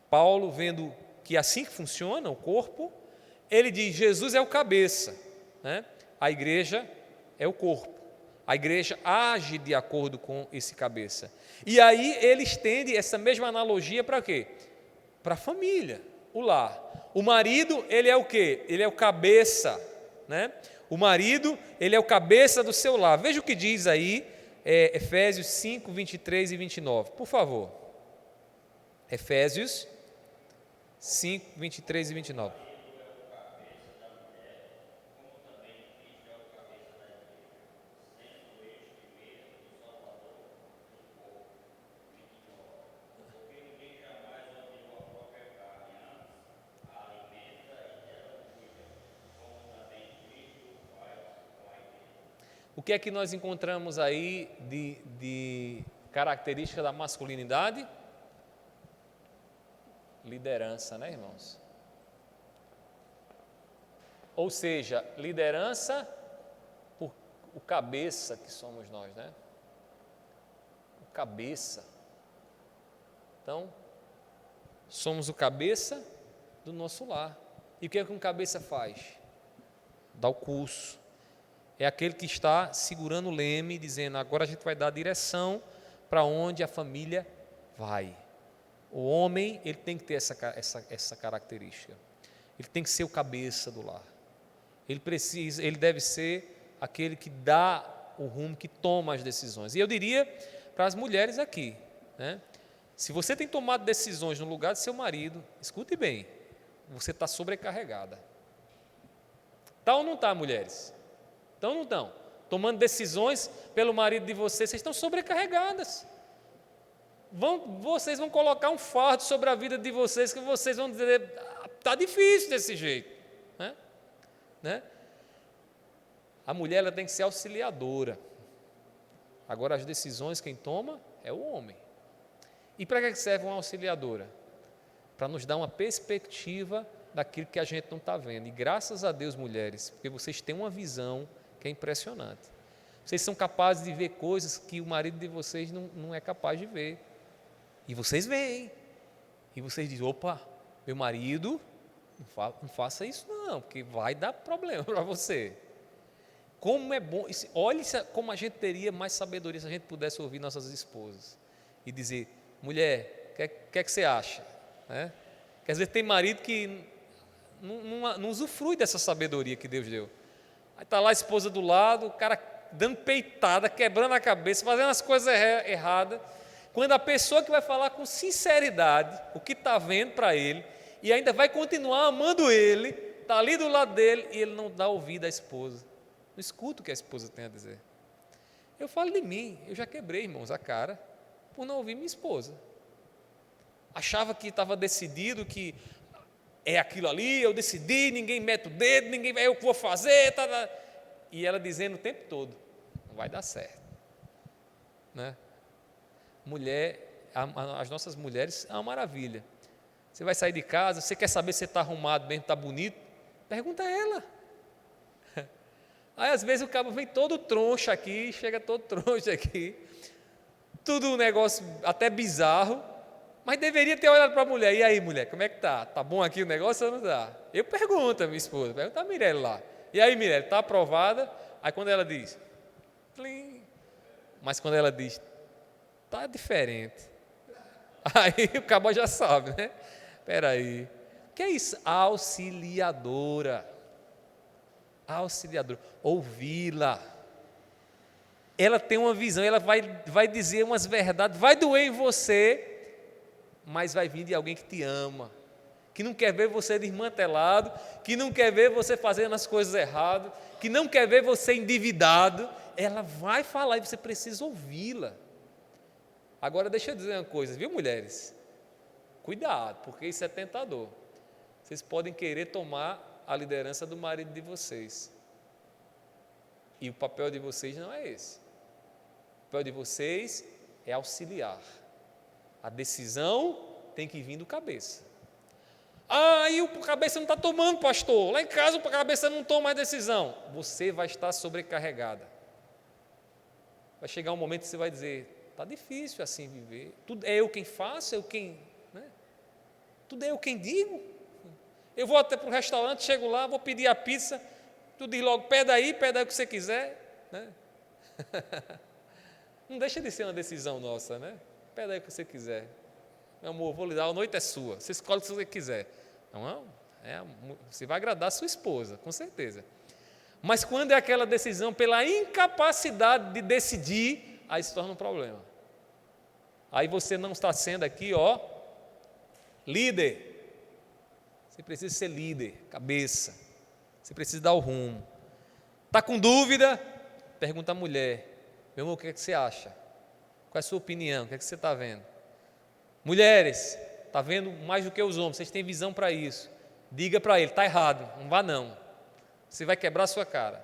Paulo, vendo que é assim que funciona o corpo, ele diz: Jesus é o cabeça, né? A igreja é o corpo. A igreja age de acordo com esse cabeça. E aí ele estende essa mesma analogia para quê? Para a família, o lar. O marido, ele é o quê? Ele é o cabeça, né? O marido, ele é o cabeça do seu lar. Veja o que diz aí, Efésios 5, 23 e 29. Por favor. Efésios 5, 23 e 29. O que é que nós encontramos aí de característica da masculinidade? Liderança, né, irmãos? Ou seja, liderança por o cabeça que somos nós, né? O cabeça. Então, somos o cabeça do nosso lar. E o que é que um cabeça faz? Dá o curso. É aquele que está segurando o leme, dizendo: agora a gente vai dar a direção para onde a família vai. O homem, ele tem que ter essa característica. Ele tem que ser o cabeça do lar. Ele deve ser aquele que dá o rumo, que toma as decisões. E eu diria para as mulheres aqui, né? Se você tem tomado decisões no lugar de seu marido, escute bem, você está sobrecarregada. Está ou não está, mulheres? Estão ou não estão? Tomando decisões pelo marido de vocês estão sobrecarregadas. Vocês vão colocar um fardo sobre a vida de vocês, que vocês vão dizer: está difícil desse jeito. Né? A mulher ela tem que ser auxiliadora. Agora, as decisões quem toma é o homem. E para que serve uma auxiliadora? Para nos dar uma perspectiva daquilo que a gente não está vendo. E graças a Deus, mulheres, porque vocês têm uma visão que é impressionante. Vocês são capazes de ver coisas que o marido de vocês não é capaz de ver. E vocês veem. E vocês dizem: opa, meu marido, não faça isso não, porque vai dar problema para você. Como é bom, olha como a gente teria mais sabedoria se a gente pudesse ouvir nossas esposas e dizer: mulher, o que é que você acha? Né? Porque às vezes tem marido que não usufrui dessa sabedoria que Deus deu. Aí está lá a esposa do lado, o cara dando peitada, quebrando a cabeça, fazendo as coisas erradas, quando a pessoa que vai falar com sinceridade o que está vendo para ele, e ainda vai continuar amando ele, está ali do lado dele, e ele não dá ouvido à esposa, não escuta o que a esposa tem a dizer. Eu falo de mim, eu já quebrei, irmãos, a cara por não ouvir minha esposa. Achava que estava decidido, que é aquilo ali, eu decidi, ninguém mete o dedo, eu vou fazer, tá. E ela dizendo o tempo todo: não vai dar certo, né? Mulher as nossas mulheres é uma maravilha. Você vai sair de casa, você quer saber se está arrumado mesmo, está bonito? Pergunta a ela. Aí às vezes o cabo vem todo troncho aqui, chega todo troncho aqui, tudo um negócio até bizarro, mas deveria ter olhado para a mulher. E aí, mulher, como é que tá? Tá bom aqui o negócio ou não tá? Eu pergunto a minha esposa, pergunta a Mirelle lá. E aí, Mirelle, está aprovada? Aí quando ela diz, plim. Mas quando ela diz, tá diferente. Aí o cabo já sabe, né? Espera aí. O que é isso? Auxiliadora. Auxiliadora. Ouvi-la. Ela tem uma visão, ela vai dizer umas verdades, vai doer em você, mas vai vir de alguém que te ama, que não quer ver você desmantelado, que não quer ver você fazendo as coisas erradas, que não quer ver você endividado. Ela vai falar e você precisa ouvi-la. Agora deixa eu dizer uma coisa, viu, mulheres? Cuidado, porque isso é tentador. Vocês podem querer tomar a liderança do marido de vocês. E o papel de vocês não é esse. O papel de vocês é auxiliar. A decisão tem que vir do cabeça. E o cabeça não está tomando, pastor. Lá em casa o cabeça não toma mais decisão. Você vai estar sobrecarregada. Vai chegar um momento que você vai dizer, está difícil assim viver. Tudo é eu quem faço, é eu quem... Né? Tudo é eu quem digo. Eu vou até para um restaurante, chego lá, vou pedir a pizza, tu diz logo, pede aí o que você quiser. Né? Não deixa de ser uma decisão nossa, né? Pede aí o que você quiser. Meu amor, vou lhe dar, a noite é sua, você escolhe o que você quiser. Não, você vai agradar a sua esposa, com certeza. Mas quando é aquela decisão pela incapacidade de decidir, aí se torna um problema. Aí você não está sendo aqui, líder. Você precisa ser líder, cabeça. Você precisa dar o rumo. Está com dúvida? Pergunta à mulher. Meu amor, o que é que você acha? Qual é a sua opinião? O que é que você está vendo? Mulheres, está vendo mais do que os homens, vocês têm visão para isso. Diga para ele, está errado, não vá não. Você vai quebrar a sua cara.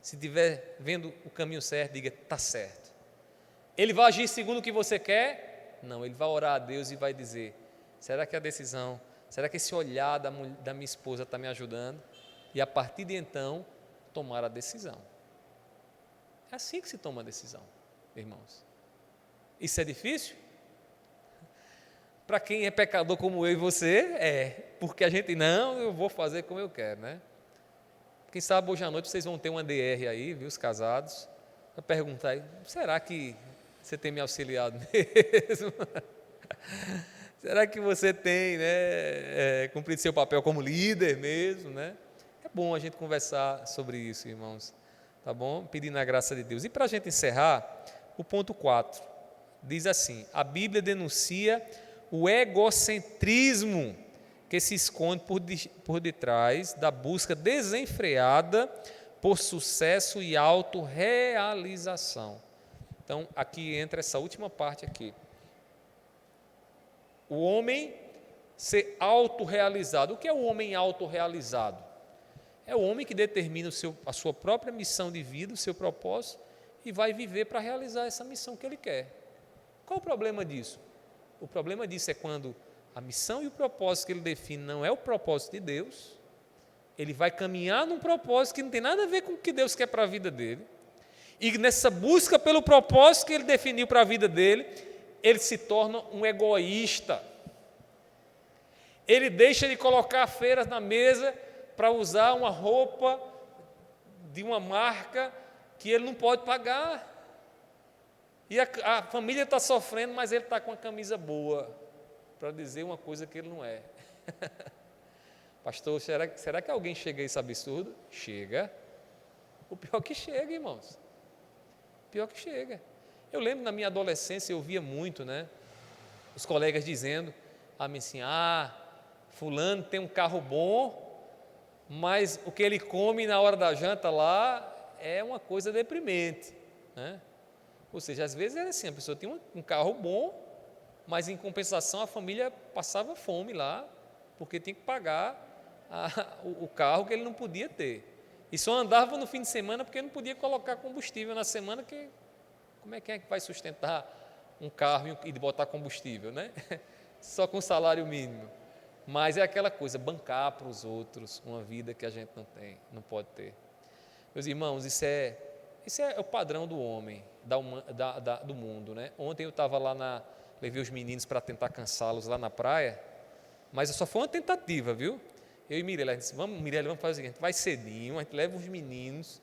Se estiver vendo o caminho certo, diga, está certo. Ele vai agir segundo o que você quer? Não, ele vai orar a Deus e vai dizer, será que a decisão, será que esse olhar da minha esposa está me ajudando? E a partir de então, tomar a decisão. É assim que se toma a decisão, irmãos. Isso é difícil? Para quem é pecador como eu e você, porque a gente, eu vou fazer como eu quero, né? Quem sabe hoje à noite vocês vão ter uma DR aí, viu, os casados, para perguntar aí, será que você tem me auxiliado mesmo? Será que você tem, cumprido seu papel como líder mesmo, né? É bom a gente conversar sobre isso, irmãos, tá bom? Pedindo a graça de Deus. E para a gente encerrar, o ponto 4, diz assim, a Bíblia denuncia o egocentrismo que se esconde por detrás da busca desenfreada por sucesso e autorrealização. Então, aqui entra essa última parte aqui. O homem ser autorrealizado. O que é o homem autorrealizado? É o homem que determina a sua própria missão de vida, o seu propósito, e vai viver para realizar essa missão que ele quer. Qual o problema disso? O problema disso é quando a missão e o propósito que ele define não é o propósito de Deus, ele vai caminhar num propósito que não tem nada a ver com o que Deus quer para a vida dele, e nessa busca pelo propósito que ele definiu para a vida dele, ele se torna um egoísta. Ele deixa de colocar feiras na mesa para usar uma roupa de uma marca que ele não pode pagar. E a família está sofrendo, mas ele está com a camisa boa, para dizer uma coisa que ele não é. Pastor, será que alguém chega a esse absurdo? Chega. O pior que chega, irmãos. O pior que chega. Eu lembro na minha adolescência, eu via muito, os colegas dizendo a mim assim, fulano tem um carro bom, mas o que ele come na hora da janta lá é uma coisa deprimente, né? Ou seja, às vezes era assim, a pessoa tinha um carro bom, mas em compensação a família passava fome lá, porque tinha que pagar o carro que ele não podia ter. E só andava no fim de semana porque não podia colocar combustível na semana, que como é que vai sustentar um carro e de botar combustível, né? Só com salário mínimo. Mas é aquela coisa, bancar para os outros uma vida que a gente não tem, não pode ter. Meus irmãos, isso é o padrão do homem, do mundo, né? Ontem eu estava lá levei os meninos para tentar cansá-los lá na praia, mas só foi uma tentativa, viu? Eu e Mirella, a gente disse, Mirella, vamos fazer o seguinte, vai cedinho, a gente leva os meninos,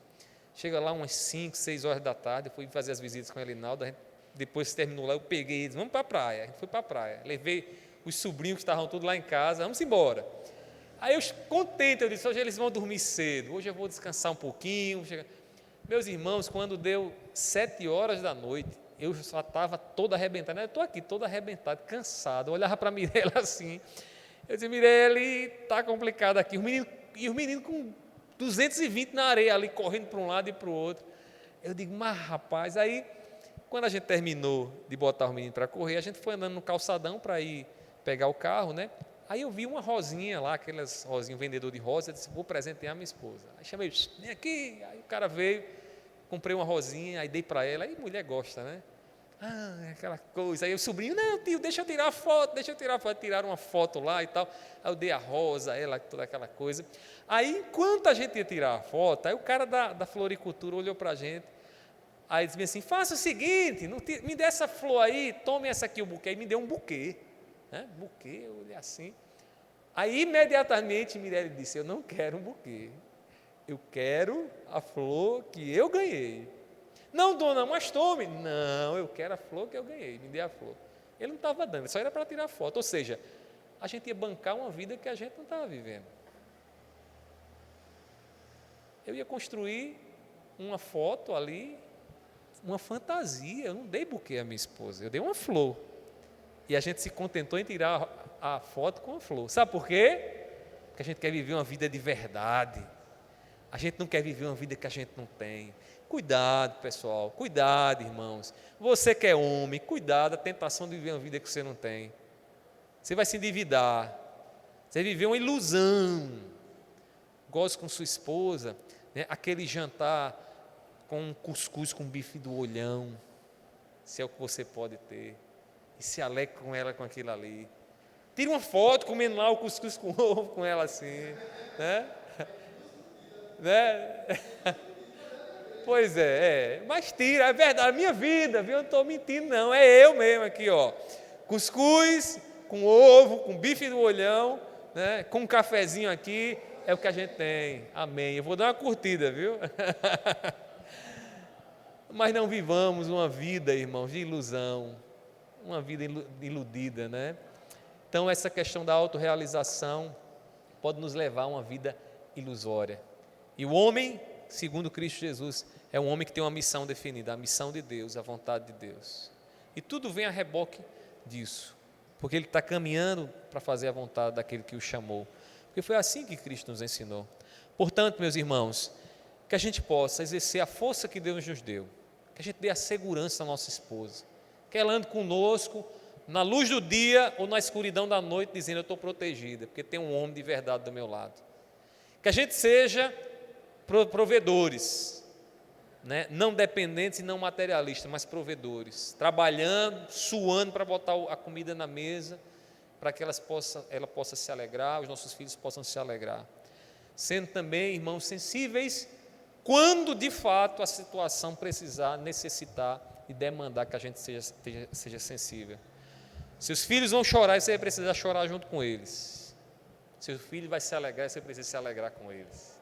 chega lá umas 5, 6 horas da tarde, eu fui fazer as visitas com a Elinaldo, depois que terminou lá, eu peguei eles, vamos para a praia, a gente foi para a praia, levei os sobrinhos que estavam todos lá em casa, vamos embora. Aí eu contente, eu disse, hoje eles vão dormir cedo, hoje eu vou descansar um pouquinho. Meus irmãos, quando deu 7 horas da noite, eu já estava todo arrebentado, eu estou aqui todo arrebentado, cansado, eu olhava para a Mirella assim, eu disse, Mirella, está complicado aqui, os meninos com 220 na areia ali, correndo para um lado e para o outro. Eu digo, mas rapaz, aí quando a gente terminou de botar os meninos para correr, a gente foi andando no calçadão para ir pegar o carro, né? Aí eu vi uma rosinha lá, aquelas rosinhas, um vendedor de rosa, eu disse, vou presentear a minha esposa. Aí chamei, vem aqui, aí o cara veio, comprei uma rosinha, aí dei para ela, aí mulher gosta, né? Aquela coisa, aí o sobrinho, não tio, deixa eu tirar a foto, tiraram uma foto lá e tal, aí eu dei a rosa, ela, toda aquela coisa. Aí enquanto a gente ia tirar a foto, aí o cara da floricultura olhou para a gente, aí disse assim, faça o seguinte, me dê essa flor aí, tome essa aqui, o buquê, aí me deu um buquê, né? Buquê, eu olhei assim, aí imediatamente Mirella disse, eu não quero um buquê, eu quero a flor que eu ganhei. Não, dona, mas tome. Não, eu quero a flor que eu ganhei, me dê a flor. Ele não estava dando, só era para tirar foto. Ou seja, a gente ia bancar uma vida que a gente não estava vivendo. Eu ia construir uma foto ali, uma fantasia. Eu não dei buquê à minha esposa, eu dei uma flor. E a gente se contentou em tirar a foto com a flor. Sabe por quê? Porque a gente quer viver uma vida de verdade. A gente não quer viver uma vida que a gente não tem. Cuidado, pessoal, cuidado, irmãos. Você que é homem, cuidado, a tentação de viver uma vida que você não tem. Você vai se endividar, você vai viver uma ilusão. Goze com sua esposa, né? Aquele jantar com um cuscuz com bife do olhão, se é o que você pode ter, e se alegre com ela com aquilo ali. Tire uma foto comendo lá o cuscuz com ovo com ela assim, né? Né? Pois mas tira, é verdade, a minha vida, viu? Eu não estou mentindo não, é eu mesmo aqui, ó, cuscuz com ovo, com bife do olhão, né? Com um cafezinho aqui, é o que a gente tem, amém. Eu vou dar uma curtida, viu? Mas não vivamos uma vida, irmãos, de ilusão, uma vida iludida, né? Então essa questão da autorrealização pode nos levar a uma vida ilusória. E o homem, segundo Cristo Jesus, é um homem que tem uma missão definida, a missão de Deus, a vontade de Deus. E tudo vem a reboque disso, porque ele está caminhando para fazer a vontade daquele que o chamou. Porque foi assim que Cristo nos ensinou. Portanto, meus irmãos, que a gente possa exercer a força que Deus nos deu, que a gente dê a segurança à nossa esposa, que ela ande conosco na luz do dia ou na escuridão da noite, dizendo, eu estou protegida, porque tem um homem de verdade do meu lado. Que a gente seja provedores, né? Não dependentes e não materialistas, mas provedores, trabalhando, suando para botar a comida na mesa, para que ela possa se alegrar, os nossos filhos possam se alegrar, sendo também, irmãos, sensíveis, quando de fato a situação precisar, necessitar e demandar que a gente seja sensível. Seus filhos vão chorar e você vai precisar chorar junto com eles. Seu filho vai se alegrar e você precisa se alegrar com eles.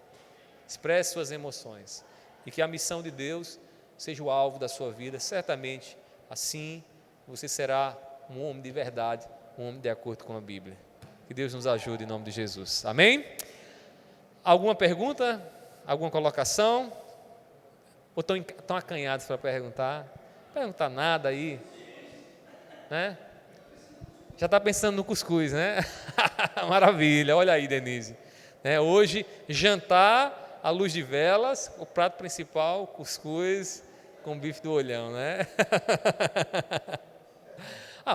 Expresse suas emoções e que a missão de Deus seja o alvo da sua vida. Certamente, assim, você será um homem de verdade, um homem de acordo com a Bíblia. Que Deus nos ajude em nome de Jesus. Amém? Alguma pergunta? Alguma colocação? Ou estão acanhados para perguntar? Não perguntar nada aí, né? Já está pensando no cuscuz, né? Maravilha, olha aí, Denise. Hoje, jantar à luz de velas, o prato principal, cuscuz com bife do olhão, né?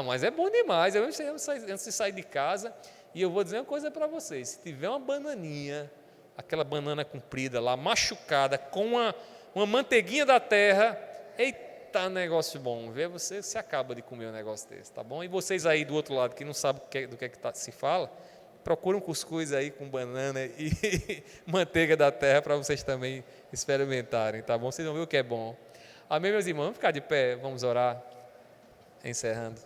Mas é bom demais. Antes de sair de casa, e eu vou dizer uma coisa para vocês, se tiver uma bananinha, aquela banana comprida lá, machucada, com uma manteiguinha da terra, eita, tá um negócio bom. Vê, você se acaba de comer um negócio desse, tá bom? E vocês aí do outro lado que não sabem do que se fala, procura um cuscuz aí com banana e manteiga da terra para vocês também experimentarem, tá bom? Vocês vão ver o que é bom. Amém, meus irmãos? Vamos ficar de pé, vamos orar, encerrando.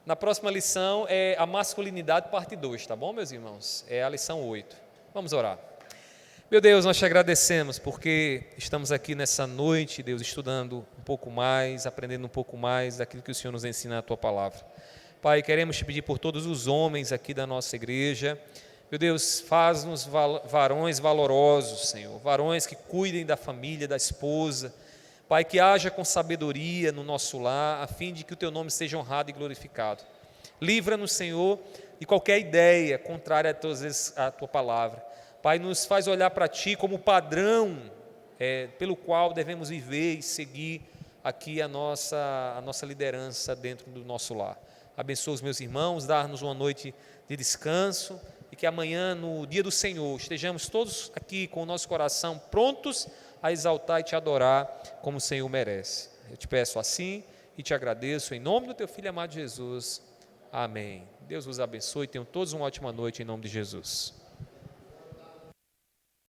Na próxima lição é a masculinidade, parte 2, tá bom, meus irmãos? É a lição 8. Vamos orar. Meu Deus, nós te agradecemos porque estamos aqui nessa noite, Deus, estudando um pouco mais, aprendendo um pouco mais daquilo que o Senhor nos ensina na Tua Palavra. Pai, queremos te pedir por todos os homens aqui da nossa igreja. Meu Deus, faz-nos varões valorosos, Senhor, varões que cuidem da família, da esposa. Pai, que haja com sabedoria no nosso lar, a fim de que o Teu nome seja honrado e glorificado. Livra-nos, Senhor, de qualquer ideia contrária à Tua Palavra. Pai, nos faz olhar para Ti como padrão pelo qual devemos viver e seguir aqui a nossa liderança dentro do nosso lar. Abençoa os meus irmãos, dá-nos uma noite de descanso e que amanhã, no dia do Senhor, estejamos todos aqui com o nosso coração prontos a exaltar e Te adorar como o Senhor merece. Eu te peço assim e te agradeço em nome do Teu Filho amado Jesus. Amém. Deus vos abençoe e tenham todos uma ótima noite em nome de Jesus.